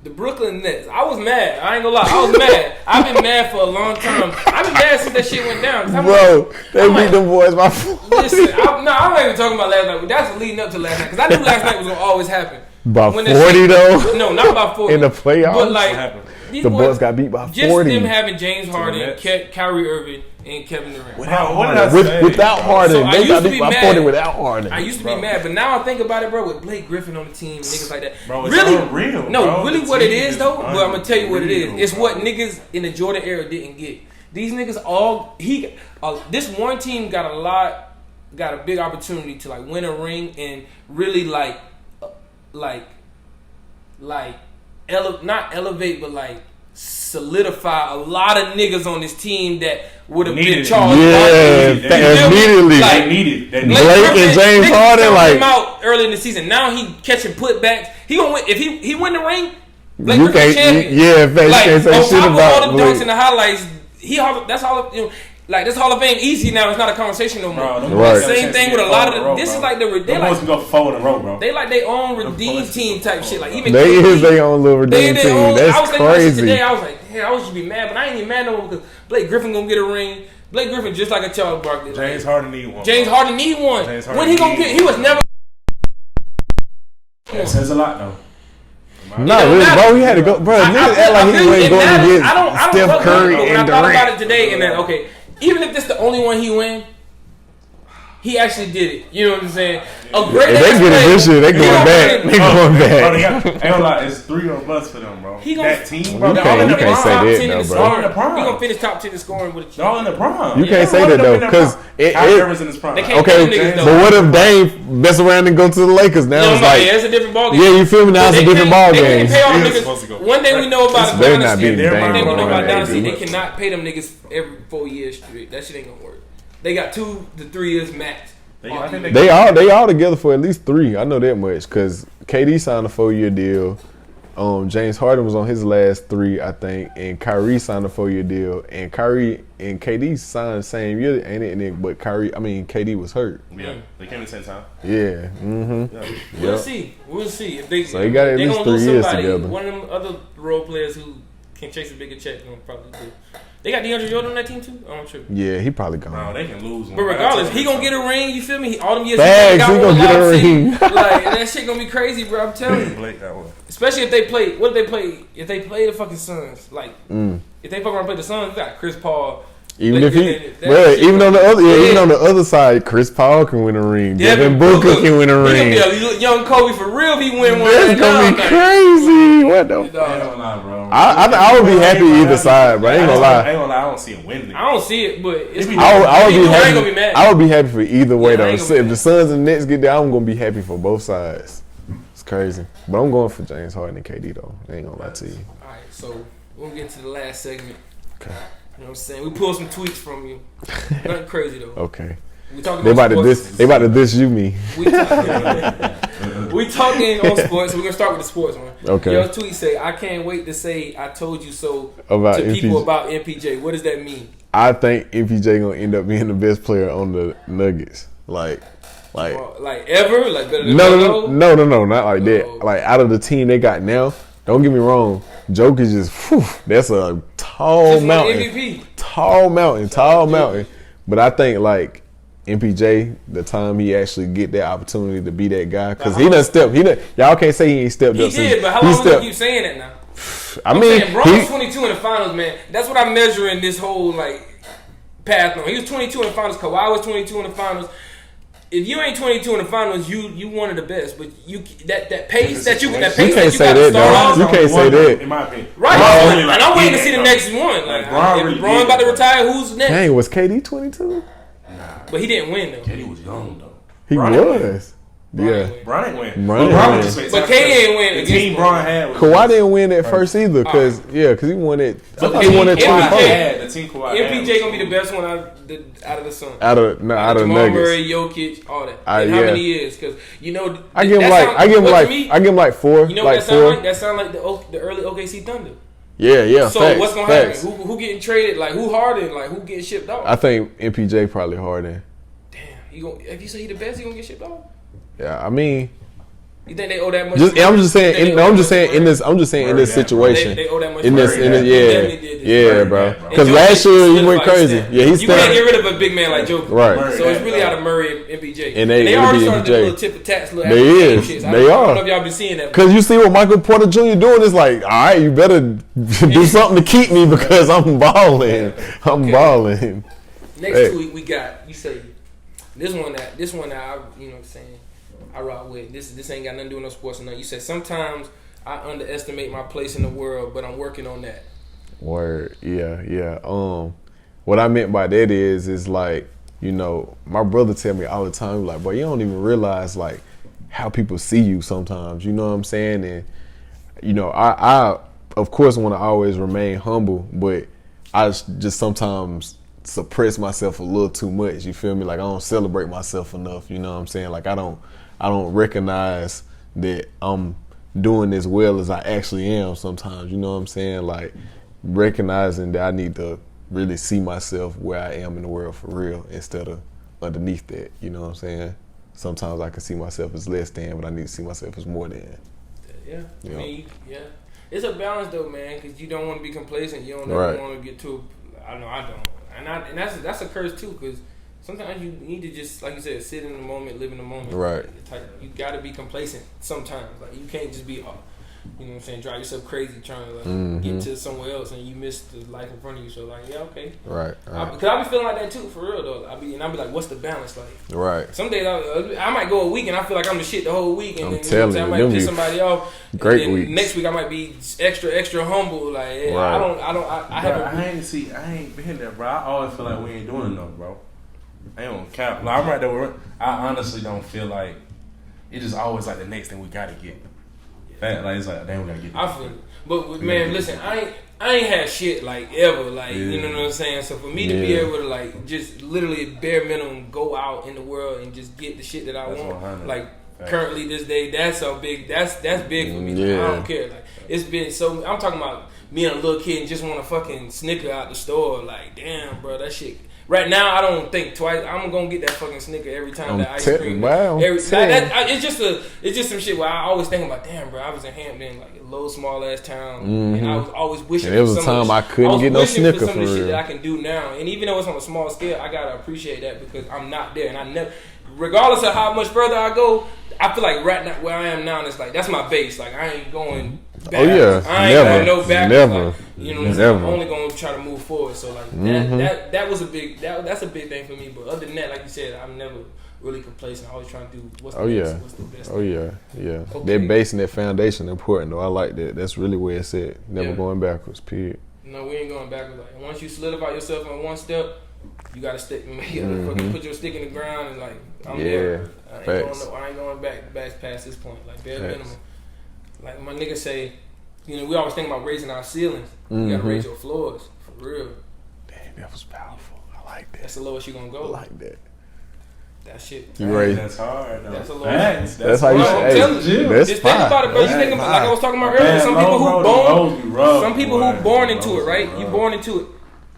The Brooklyn Nets. I was mad. I ain't gonna lie. I was mad. I've been mad for a long time. I've been mad since that shit went down. Bro, they beat them boys by 40. Listen, I'm not even talking about last night. But that's leading up to last night. Because I knew last night was gonna always happen. By 40 though? No, not by 40. In the playoffs? But like, the Bucks got beat by 40. Just them having James Harden, Kyrie Irving, and Kevin Durant. Without Harden. They got beat by 40 without Harden. I used to be mad, but now I think about it, bro, with Blake Griffin on the team and niggas like that. Bro, it's unreal, really what it is, though, but I'm going to tell you what it is. It's what niggas in the Jordan era didn't get. These niggas this one team got a big opportunity to, like, win a ring and really, not elevate, but, like, solidify a lot of niggas on this team that would have been charged. Yeah, immediately. Like, Blake and James Harden, like, him out early in the season. Now he catching putbacks. He gonna win if he win the ring. Blake you can't champion. You can't say shit about all the dunks and the highlights. That's all. You know, like, this Hall of Fame easy now. It's not a conversation no more. Right. Same thing with a lot of this is like the they like can go forward in a row, bro. They like their own redeem team type shit. Like, even they is their own little redeem team. That's crazy. Today I was like, I should be mad, but I ain't even mad no more because Blake Griffin gonna get a ring. Blake Griffin just like a Charles Barkley. James Harden need one. When he gonna get? He was never. That says a lot though. Bro, he had to go. Bro, niggas act like he wasn't going to get Steph Curry and Durant. I thought about it today, and then even if this the only one he win, he actually did it. You know what I'm saying? A great. If they get it this year, they going back. They going back. Ain't gonna lie, it's 3 or bust for them, bro. That team, bro. You can't say that, though, bro. He gonna finish top 10 in scoring with a Y'all in the prime. You can't say that though, because Kyrie in his prime. Okay, but what if Dame mess around and go to the Lakers now? It's like, it's a different ballgame. Yeah, you feel me? Now it's a different ballgame. One thing we know about Dynasty, Dame. they cannot pay them niggas every 4 years straight. That shit ain't gonna work. They got 2 to 3 years max. I think They all together for at least 3. I know that much because KD signed a 4-year deal. James Harden was on his last 3, I think, and Kyrie signed a 4-year deal. And Kyrie and KD signed the same year, ain't it? But KD was hurt. Yeah, they came at the same time. Yeah. We'll see. If they So he got at least 3 years together. One of them other role players who can chase a bigger check than probably do. They got DeAndre Jordan on that team too? I'm tripping. Yeah, he probably gone. No, they can lose. But regardless, he gonna get a ring. You feel me? All them years he gonna get a ring. Like that shit gonna be crazy, bro. I'm telling you. Especially if they play. What if they play? If they play the fucking Suns, like if they fuck around and play the Suns, you got Chris Paul. Even on the other side, Chris Paul can win a ring. Devin Booker can win a ring. He gonna be a young Kobe for real if he win one. That's gonna be crazy. What the? I would be happy either side, bro. I ain't gonna lie. I don't see him winning. I don't see it, but it's I would be happy. Gonna be mad. I would be happy for either way though. If the Suns and Nets get there, I'm gonna be happy for both sides. It's crazy, but I'm going for James Harden and KD though. I ain't gonna lie to you. All right, so we'll get to the last segment. Okay. You know what I'm saying? We pulled some tweets from you. Nothing crazy though. Okay. We talking they about to diss you me. We talking on sports, so we're gonna start with the sports one. Okay. Your tweet say, "I can't wait to say I told you so about to people about MPJ." What does that mean? I think MPJ gonna end up being the best player on the Nuggets. Like ever? Like better than no, not like that. Like out of the team they got now, don't get me wrong, Jokic is that's a tall mountain. MVP. Tall mountain. But I think like MPJ, the time he actually get that opportunity to be that guy, because he done stepped. Y'all can't say he ain't stepped up. He did, but how long do you keep saying that now? I mean, Bron's 22 in the finals, man. That's what I'm measuring this whole path on. He was 22 in the finals. Kawhi was 22 in the finals. If you ain't 22 in the finals, you one of the best. But that pace that you got to start off. You can't say that. In my opinion, right? And I'm waiting to see the next one. If Bron about to retire, who's next? Dang, was KD 22? But he didn't win though. KD was young though. He was. Yeah. Bron ain't win. But KD ain't win. The team Bron had was Kawhi didn't win at first either, because he won it. I thought he won at 24. The team Kawhi had. MPJ gonna be the best one out of the Suns. Out of Jamal Nuggets. Murray, Jokic, all that. And how many years? Because I give him like 4. You know what that sound like? That sound like the early OKC Thunder. Yeah. So facts, what's gonna happen? Who getting traded? Like who Harden? Like who getting shipped off? I think MPJ probably Harden. Damn, if you say he the best, he gonna get shipped off? Yeah, I mean, you think they owe that much? I'm just saying in this situation. They owe that much. Yeah, bro. Because last year he went crazy. Yeah, you can't get rid of a big man like Joker. Right. So it's really out of Murray and MPJ. And they already started doing little tip of tats. They are. I don't know if y'all been seeing that. Because you see what Michael Porter Jr. doing, is like, all right, you better do something to keep me because I'm balling. I'm balling. Next tweet we got, you say this one that I, you know what I'm saying, I rock with. This ain't got nothing to do with no sports or nothing. You said sometimes I underestimate my place in the world, but I'm working on that. Word, yeah. What I meant by that is like, you know, my brother tell me all the time, like, boy, you don't even realize like how people see you sometimes. You know what I'm saying? And you know, I of course want to always remain humble, but I just sometimes suppress myself a little too much. You feel me? Like I don't celebrate myself enough. You know what I'm saying? Like I don't recognize that I'm doing as well as I actually am sometimes. You know what I'm saying? Like recognizing that I need to really see myself where I am in the world for real instead of underneath that. You know what I'm saying? Sometimes I can see myself as less than, but I need to see myself as more than. Yeah. I mean, yeah. It's a balance though, man, because you don't want to be complacent. You don't ever want to get too. I know I don't. And that's a curse too, because sometimes you need to just, like you said, sit in the moment, live in the moment. Right. You got to be complacent sometimes. Like you can't just be, you know what I'm saying, drive yourself crazy trying to get to somewhere else and you miss the life in front of you. So like, yeah, okay. Right. Because I be feeling like that too, for real though. I'll be like, what's the balance like? Right. Some days I might go a week and I feel like I'm the shit the whole week, and I'm then telling I might piss somebody off. Great weeks. Next week I might be extra humble. Like yeah, right. I ain't been there, bro. I always feel like we ain't doing enough, bro. I ain't on cap. Like, I'm right there. I honestly don't feel like it's just always like the next thing we gotta get. Like it's like damn, we gotta get. I feel it. But man, listen, I ain't had shit like ever, like you know what I'm saying. So for me to be able to like just literally bare minimum go out in the world and just get the shit that I want, 100. like currently this day, that's big for me. Like, I don't care. Like it's been so. I'm talking about being a little kid and just want a fucking Snicker out the store. Like damn, bro, that shit. Right now, I don't think twice. I'm gonna get that fucking Snicker every time that ice cream. Wow, it's just some shit where I always think about. Damn, bro, I was in Hampton, like a little small ass town, and I was always wishing. And there was a time I couldn't get no Snicker for some of the real. shit that I can do now, and even though it's on a small scale, I gotta appreciate that because I'm not there, and I never, regardless of how much further I go, I feel like right now where I am now, it's like that's my base. Like I ain't going. Back. Oh yeah, I ain't never, going no back. never. Like, you know what I'm saying? I'm only gonna try to move forward. So like that was a big that's a big thing for me. But other than that, like you said, I'm never really complacent. I always trying to do what's the best. What's the best. Oh yeah. Okay. That base and that foundation important though. I like that. That's really where it's at. Never going backwards. Period. No, we ain't going backwards. Like once you solidify yourself on one step, you gotta stick. You gotta fucking put your stick in the ground and like I'm there. I ain't going back past this point. Like bare minimum. Like my nigga say, you know, we always think about raising our ceilings. You gotta raise your floors for real. Damn, that was powerful. I like that. That's the lowest you gonna go. I like that. That shit. You raise. That's hard. Though. That's a low. That's how you I'm telling you. That's Just think about it, bro. You think about, like I was talking about earlier. Some people who born into it, right? You born into it.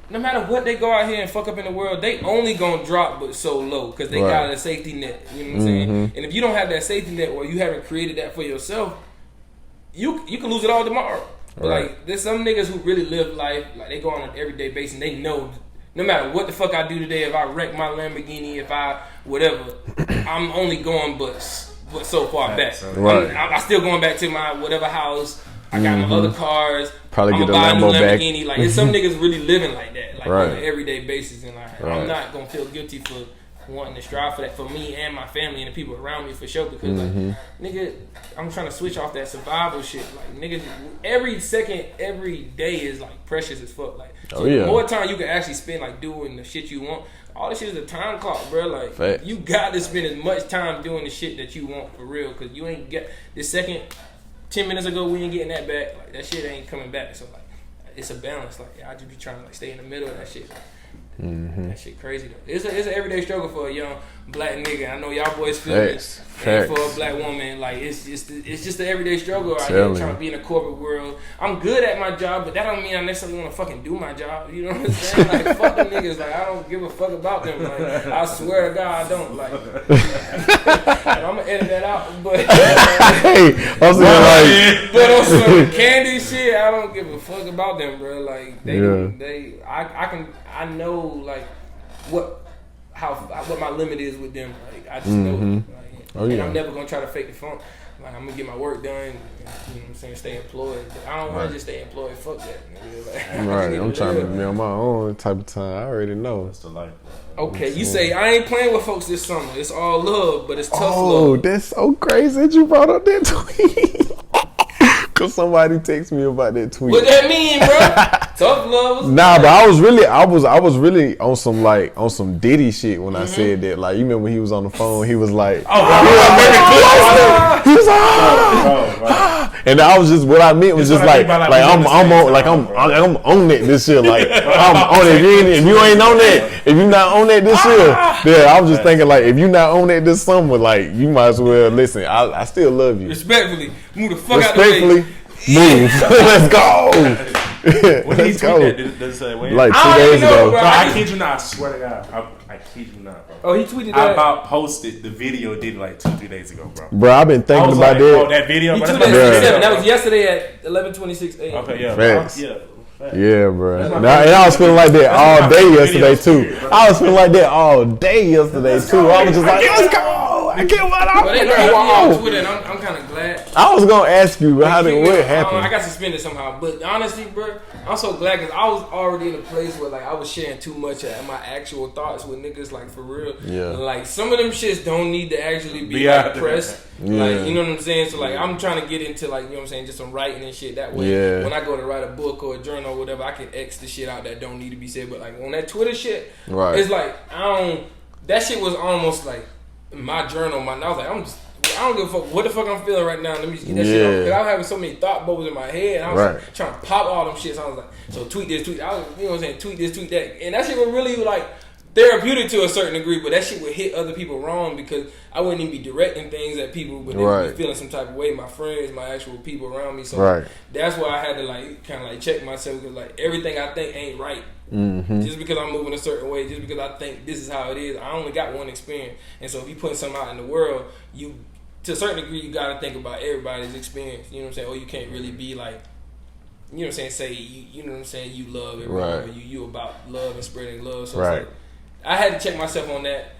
No matter what they go out here and fuck up in the world, they only gonna drop but so low because they got a safety net. You know what I'm saying? And if you don't have that safety net or you haven't created that for yourself, you can lose it all tomorrow. But like there's some niggas who really live life like they go on an everyday basis and they know no matter what the fuck I do today, if I wreck my Lamborghini, if I whatever, I'm only going but so far back. I'm still going back to my whatever house. I got my other cars. Probably I'm get gonna buy a new back. Lamborghini. Like, it's some niggas really living like that, like on an everyday basis. And like, I'm not gonna feel guilty for wanting to strive for that for me and my family and the people around me for sure. Because like, nigga, I'm trying to switch off that survival shit. Like, nigga, every second, every day is like precious as fuck. Like, so the more time you can actually spend like doing the shit you want. All this shit is a time clock, bro. Like, you got to spend as much time doing the shit that you want for real. Because you ain't get this second. 10 minutes ago, we ain't getting that back. Like that shit ain't coming back. So like, it's a balance. Like I just be trying to like stay in the middle of that shit. Like, that shit crazy though. It's an everyday struggle for a young black nigga. I know y'all boys feel it. And for a black woman, like it's just the everyday struggle. I ain't trying to be in a corporate world. I'm good at my job, but that don't mean I necessarily want to fucking do my job. You know what I'm saying? Like fuck them niggas. Like I don't give a fuck about them. Like I swear to God, I don't. Like and I'm gonna edit that out. But I'm saying like, but on some candy shit, I don't give a fuck about them, bro. Like I know like what my limit is with them. Like I just know. Like, and I'm never gonna try to fake the funk. Like I'm gonna get my work done. You know what I'm saying? Stay employed. But I don't want to just stay employed. Fuck that. Like, I'm trying to be on my own type of time. I already know. That's the life. Okay, you say I ain't playing with folks this summer. It's all love, but it's tough love. Oh, that's so crazy that you brought up that tweet. Cause somebody texted me about that tweet. What that mean, bro? Tough love. Nah, but I was really on some Diddy shit when I said that. Like, you remember when he was on the phone, he was like, he was like, and I was just what I meant was just like I'm on it this year. Like I'm on it. If you ain't on that, if you not on that this year, yeah, I was just thinking like if you not on that this summer, like you might as well listen. I still love you. Respectfully, move the fuck out the way. Move. Let's go. When did he tweet that? Did it say when? Like 2 days ago. Bro, I kid you not. I swear to God. I kid you not, bro. Oh, he tweeted that? I about posted the video did like 2-3 days ago, bro. Bro, I've been thinking about that. Oh, that video? He tweeted that. That was yesterday at 11:26 a.m. Okay, yeah. Facts. Yeah. Yeah, bro. And I was feeling like that all day yesterday, too. I was feeling like that all day yesterday, too. I was just like, let's go. I can't let out. But they know on Twitter, and I'm kind of glad. I was going to ask you, what happened? I got suspended somehow. But honestly, bro, I'm so glad because I was already in a place where like I was sharing too much of my actual thoughts with niggas, like for real. Yeah. Like some of them shits don't need to actually be like pressed. Yeah. Like, you know what I'm saying? So like I'm trying to get into like, you know what I'm saying, just some writing and shit. That way when I go to write a book or a journal or whatever, I can X the shit out that don't need to be said. But like on that Twitter shit, it's like that shit was almost like my journal. I was like, I don't give a fuck what the fuck I'm feeling right now. Let me just get that shit off. Because I was having so many thought bubbles in my head. And I was like, trying to pop all them shit. So I was like, so tweet this, tweet. I was, you know what I'm saying? Tweet this, tweet that. And that shit was really like therapeutic to a certain degree, but that shit would hit other people wrong because I wouldn't even be directing things at people, but they would be feeling some type of way. My friends, my actual people around me. So that's why I had to like kind of like check myself because like everything I think ain't right. Just because I'm moving a certain way, just because I think this is how it is. I only got one experience, and so if you put something out in the world, you to a certain degree you got to think about everybody's experience. You know what I'm saying? Or you can't really be like. You know what I'm saying? Say you know what I'm saying? You love everyone, or you about love and spreading love. So it's like, I had to check myself on that,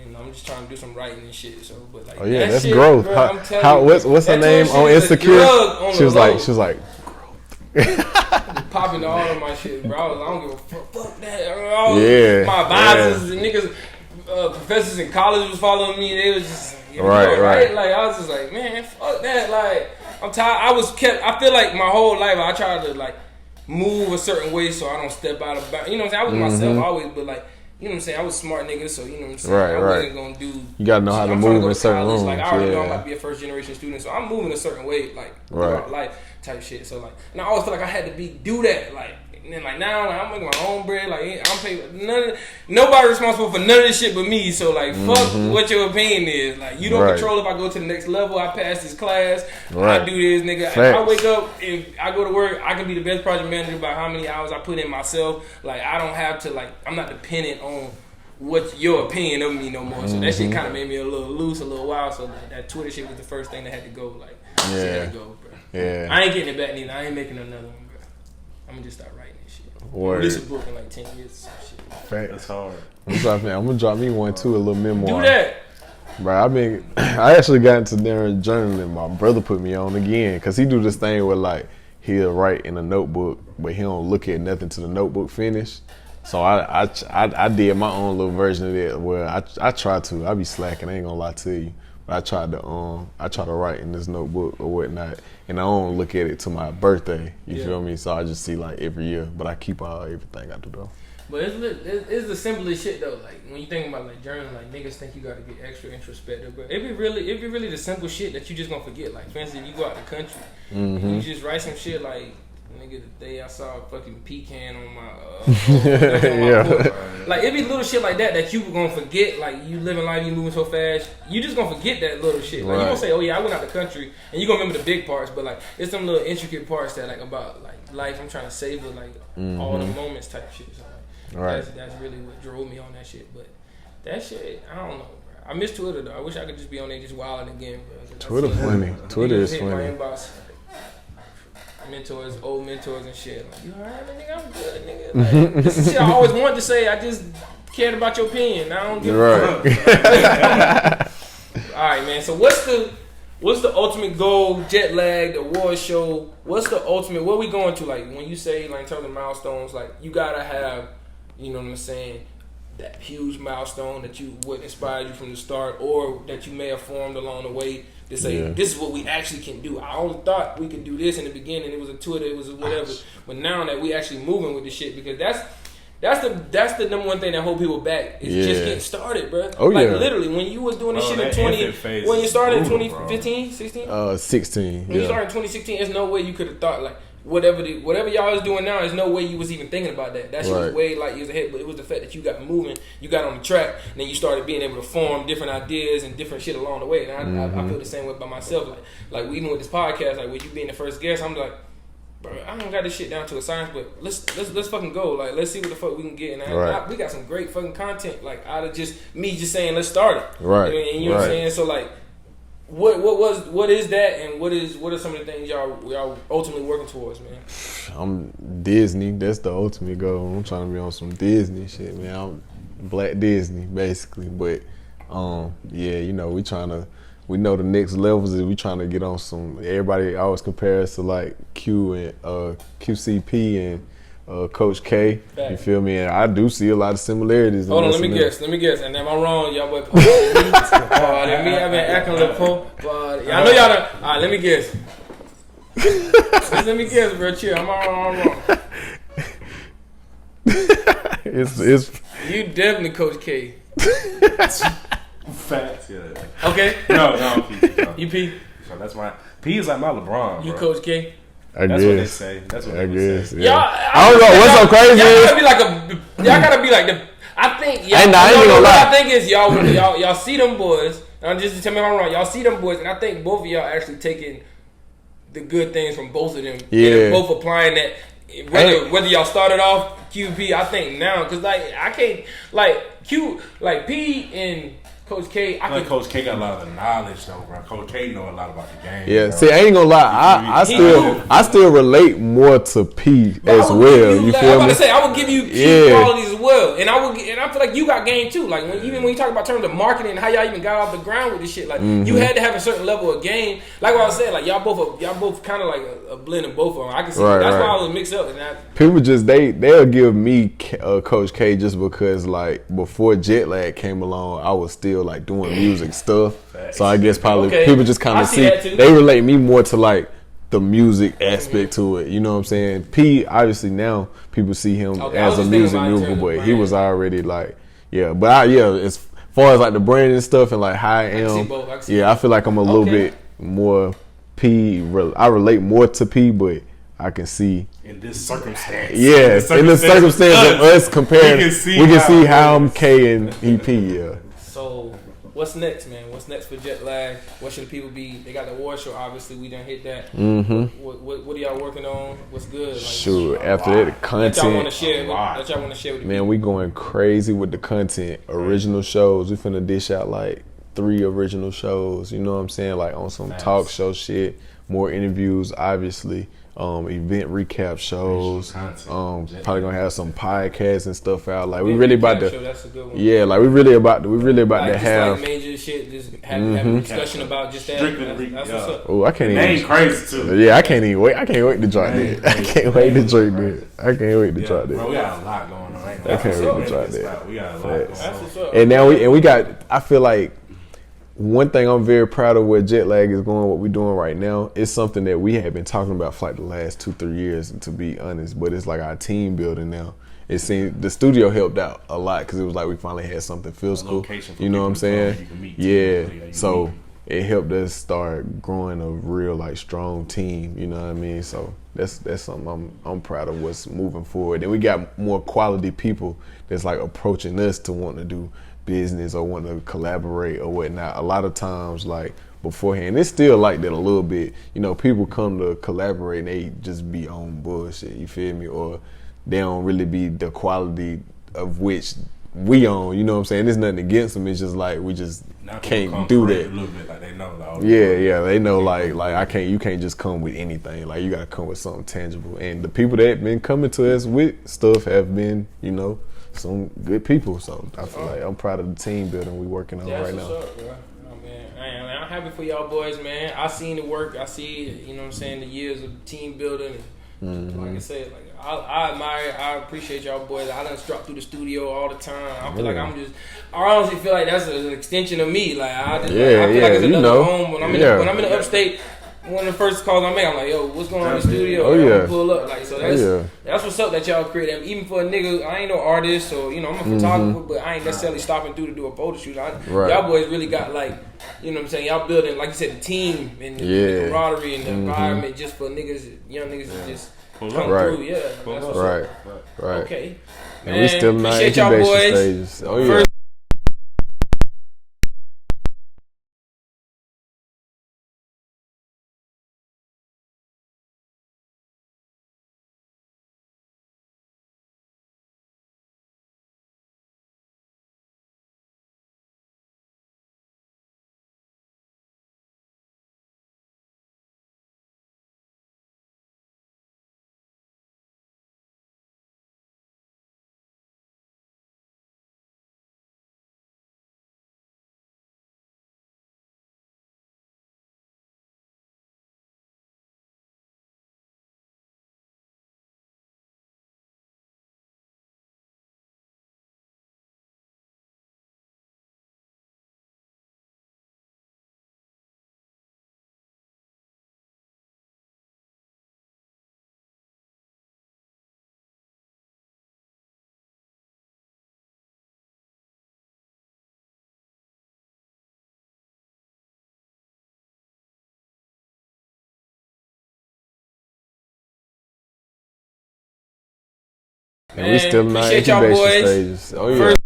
and I'm just trying to do some writing and shit. So, but like, that's shit, growth. Bro, what's her name on Insecure? She was like, popping all of my shit, bro. I don't give a fuck that. My advisors and niggas, professors in college was following me. They was just right. Like I was just like, man, fuck that. Like I'm tired. I feel like my whole life I tried to like move a certain way so I don't step out of bounds. You know what I'm saying? I was myself always, but like. You know what I'm saying? I was a smart nigga, so you know what I'm saying? I wasn't gonna do. You gotta know how to move in certain rooms. Like I already know I'm about to be a first generation student, so I'm moving a certain way, like throughout life type shit. So like, and I always feel like I had to do that, like. And then like now like, I'm making my own bread, like I'm paying nobody responsible for none of this shit but me. So like fuck what your opinion is. Like you don't control if I go to the next level, I pass this class, I do this, nigga. If I wake up and I go to work, I can be the best project manager by how many hours I put in myself. Like I don't have to like I'm not dependent on what's your opinion of me no more. So that shit kind of made me a little loose, a little wild. So like, that Twitter shit was the first thing that had to go. Like shit had to go, bro. Yeah. I ain't getting it back neither. I ain't making another one, bro. I'm gonna just start writing this shit. Release a book in like 10 years or some shit. Fact. That's hard. I'm gonna drop me one too, a little memoir. Do that. Bro, I actually got into journaling. My brother put me on again because he do this thing where like he'll write in a notebook, but he don't look at nothing till the notebook finish. So I did my own little version of that where I try to. I be slacking, I ain't gonna lie to you. But I try to write in this notebook or whatnot, and I don't look at it till my birthday. You feel me? So I just see like every year, but I keep everything I do though. But it's the simplest shit though. Like when you think about like journaling, like niggas think you gotta get extra introspective, but it be really the simple shit that you just gonna forget. Like for instance, if you go out the country, and you just write some shit like. Nigga, the day I saw a fucking pecan on my, like it be little shit like that you gonna forget. Like you living life, you moving so fast, you just gonna forget that little shit. Like you gonna say, oh yeah, I went out the country, and you gonna remember the big parts, but like it's some little intricate parts that like about like life. I'm trying to savor like all the moments type shit. So like, that's really what drove me on that shit. But that shit, I don't know. Bro. I miss Twitter though. I wish I could just be on there just wilding again. Bro. Twitter funny. Twitter is funny. My inbox, mentors, old mentors and shit. Like, you alright, nigga? I'm good, nigga. Like, this is shit I always wanted to say. I just cared about your opinion. I don't give a fuck. Alright, man. So what's the ultimate goal? Jet lag, the award show. What's the ultimate? What we going to? Like when you say like in terms of milestones, like you gotta have, you know what I'm saying, that huge milestone that you would inspire you from the start, or that you may have formed along the way. To say this is what we actually can do. I only thought we could do this in the beginning. It was a Twitter, it was a whatever. But now that we actually moving with the shit, because that's the number one thing that hold people back is just getting started, bro. Oh like literally, when you was doing this shit in when you started in 2015, 16? 16. When you started in 2016, there's no way you could have thought like whatever y'all is doing now, there's no way you was even thinking about that. That shit was way like years ahead, but it was the fact that you got moving, you got on the track, and then you started being able to form different ideas and different shit along the way. And I feel the same way by myself. Like even with this podcast, like with you being the first guest, I'm like, bro, I don't got this shit down to a science, but let's fucking go. Like let's see what the fuck we can get. And we got some great fucking content. Like out of just me just saying let's start it. Right. And you know what I'm saying? So like. What is that, and what are some of the things y'all ultimately working towards, man? I'm Disney. That's the ultimate goal. I'm trying to be on some Disney shit, man. I'm Black Disney basically, but you know we know the next levels is we trying to get on some. Everybody always compares to like Q and QCP and Coach K. Fact. You feel me? And I do see a lot of similarities. Hold on, let me guess. And am I wrong? Y'all boy let me have an acting little po. I know y'all don't. Alright, let me guess. Let me guess, bro. Chill. Am I wrong? It's you definitely Coach K. Facts, yeah. Okay. No, P. No. You P? So that's my P is like my LeBron. You bro. Coach K? I That's guess. what they say. That's what I they guess. say. Yeah. Y'all, I don't know what's so crazy. Y'all gotta be like the. I think y'all. I ain't gonna what lie. I think is y'all see them boys. Just tell me if I'm wrong. Y'all see them boys, and I think both of y'all actually taking the good things from both of them. Yeah. And both applying that. Whether y'all started off QP, I think now because like I can't like Q like P and Coach K. Coach K got a lot of the knowledge though, bro. Coach K know a lot about the game. Yeah, bro. see, I ain't gonna lie. I still relate more to P as well. You feel me? I would give you key qualities as well, and I feel like you got game too. Like even when you talk about terms of marketing and how y'all even got off the ground with this shit, like you had to have a certain level of game. Like what I was saying, like y'all both kind of like a blend of both of them. I can see that's why I was mixed up. And people just they'll give me Coach K just because like before Jetlag came along, I was still like doing music stuff. So I guess probably people just kind of see they relate me more to like the music aspect to it. You know what I'm saying? P obviously now people see him as a music mover, but he was already like But as far as like the brand and stuff and like how I am, I feel like I'm a little bit more P. I relate more to P, but I can see in this circumstance. Yes, in the circumstance of us comparing, we can see how I'm K and he P. Yeah. So what's next, man? What's next for Jetlag? What should the people be? They got the award show. Obviously, we done hit that. What are y'all working on? What's good? Like, sure. After that, the content. That y'all want to share with the man, we going crazy with the content. Original shows. We finna dish out like 3 original shows. You know what I'm saying? Like on some talk show shit. More interviews, obviously. Event recap shows. Probably gonna have some podcasts and stuff out. Like we really about to. That's a good one. Yeah, like we really about to have like major shit. Just have a discussion about just that. That's what's up. Oh, I can't even. Ain't crazy too. Yeah, I can't even wait. I can't wait to drop that. I can't wait to drink that. I can't wait to drop that. Bro, we got a lot going on. I can't wait to drop that. We got a lot going on. That's what's up. And now we got. I feel like. One thing I'm very proud of where Jetlag is going, what we're doing right now, is something that we have been talking about for like the last 2-3 years, to be honest. But it's like our team building now. It seemed the studio helped out a lot because it was like we finally had something physical. You know what I'm saying? Yeah. So it helped us start growing a real like strong team. You know what I mean? So that's something I'm proud of what's moving forward. And we got more quality people that's like approaching us to want to do business or want to collaborate or whatnot. A lot of times, like beforehand, it's still like that a little bit. You know, people come to collaborate and they just be on bullshit. You feel me? Or they don't really be the quality of which we own. You know what I'm saying? There's nothing against them. It's just like we just can't do that. A little bit, like they know. Like, they know. Like I can't. You can't just come with anything. Like you gotta come with something tangible. And the people that have been coming to us with stuff have been, you know, some good people. So I feel like I'm proud of the team building we working on right now. Up, bro. Oh, man. I'm happy for y'all boys, man. I seen the work. I see, you know what I'm saying, the years of team building. Like I said, like I admire, I appreciate y'all boys. I done struck through the studio all the time. I feel like I honestly feel like that's an extension of me. Like I feel like it's another home when I'm in the upstate. One of the first calls I make, I'm like, yo, what's going on in the studio? I'm gonna pull up. Like, so that's what's up that y'all create. Even for a nigga, I ain't no artist, so you know, I'm a photographer, but I ain't necessarily stopping through to do a photo shoot. Y'all boys really got like, you know what I'm saying? Y'all building, like you said, the team and the camaraderie and the environment just for niggas, young niggas to just come through. Yeah, that's what's up. Right. Okay. And we still in the incubation stages. Oh yeah. And we still in our appreciate y'all incubation boys. stages. Oh yeah. First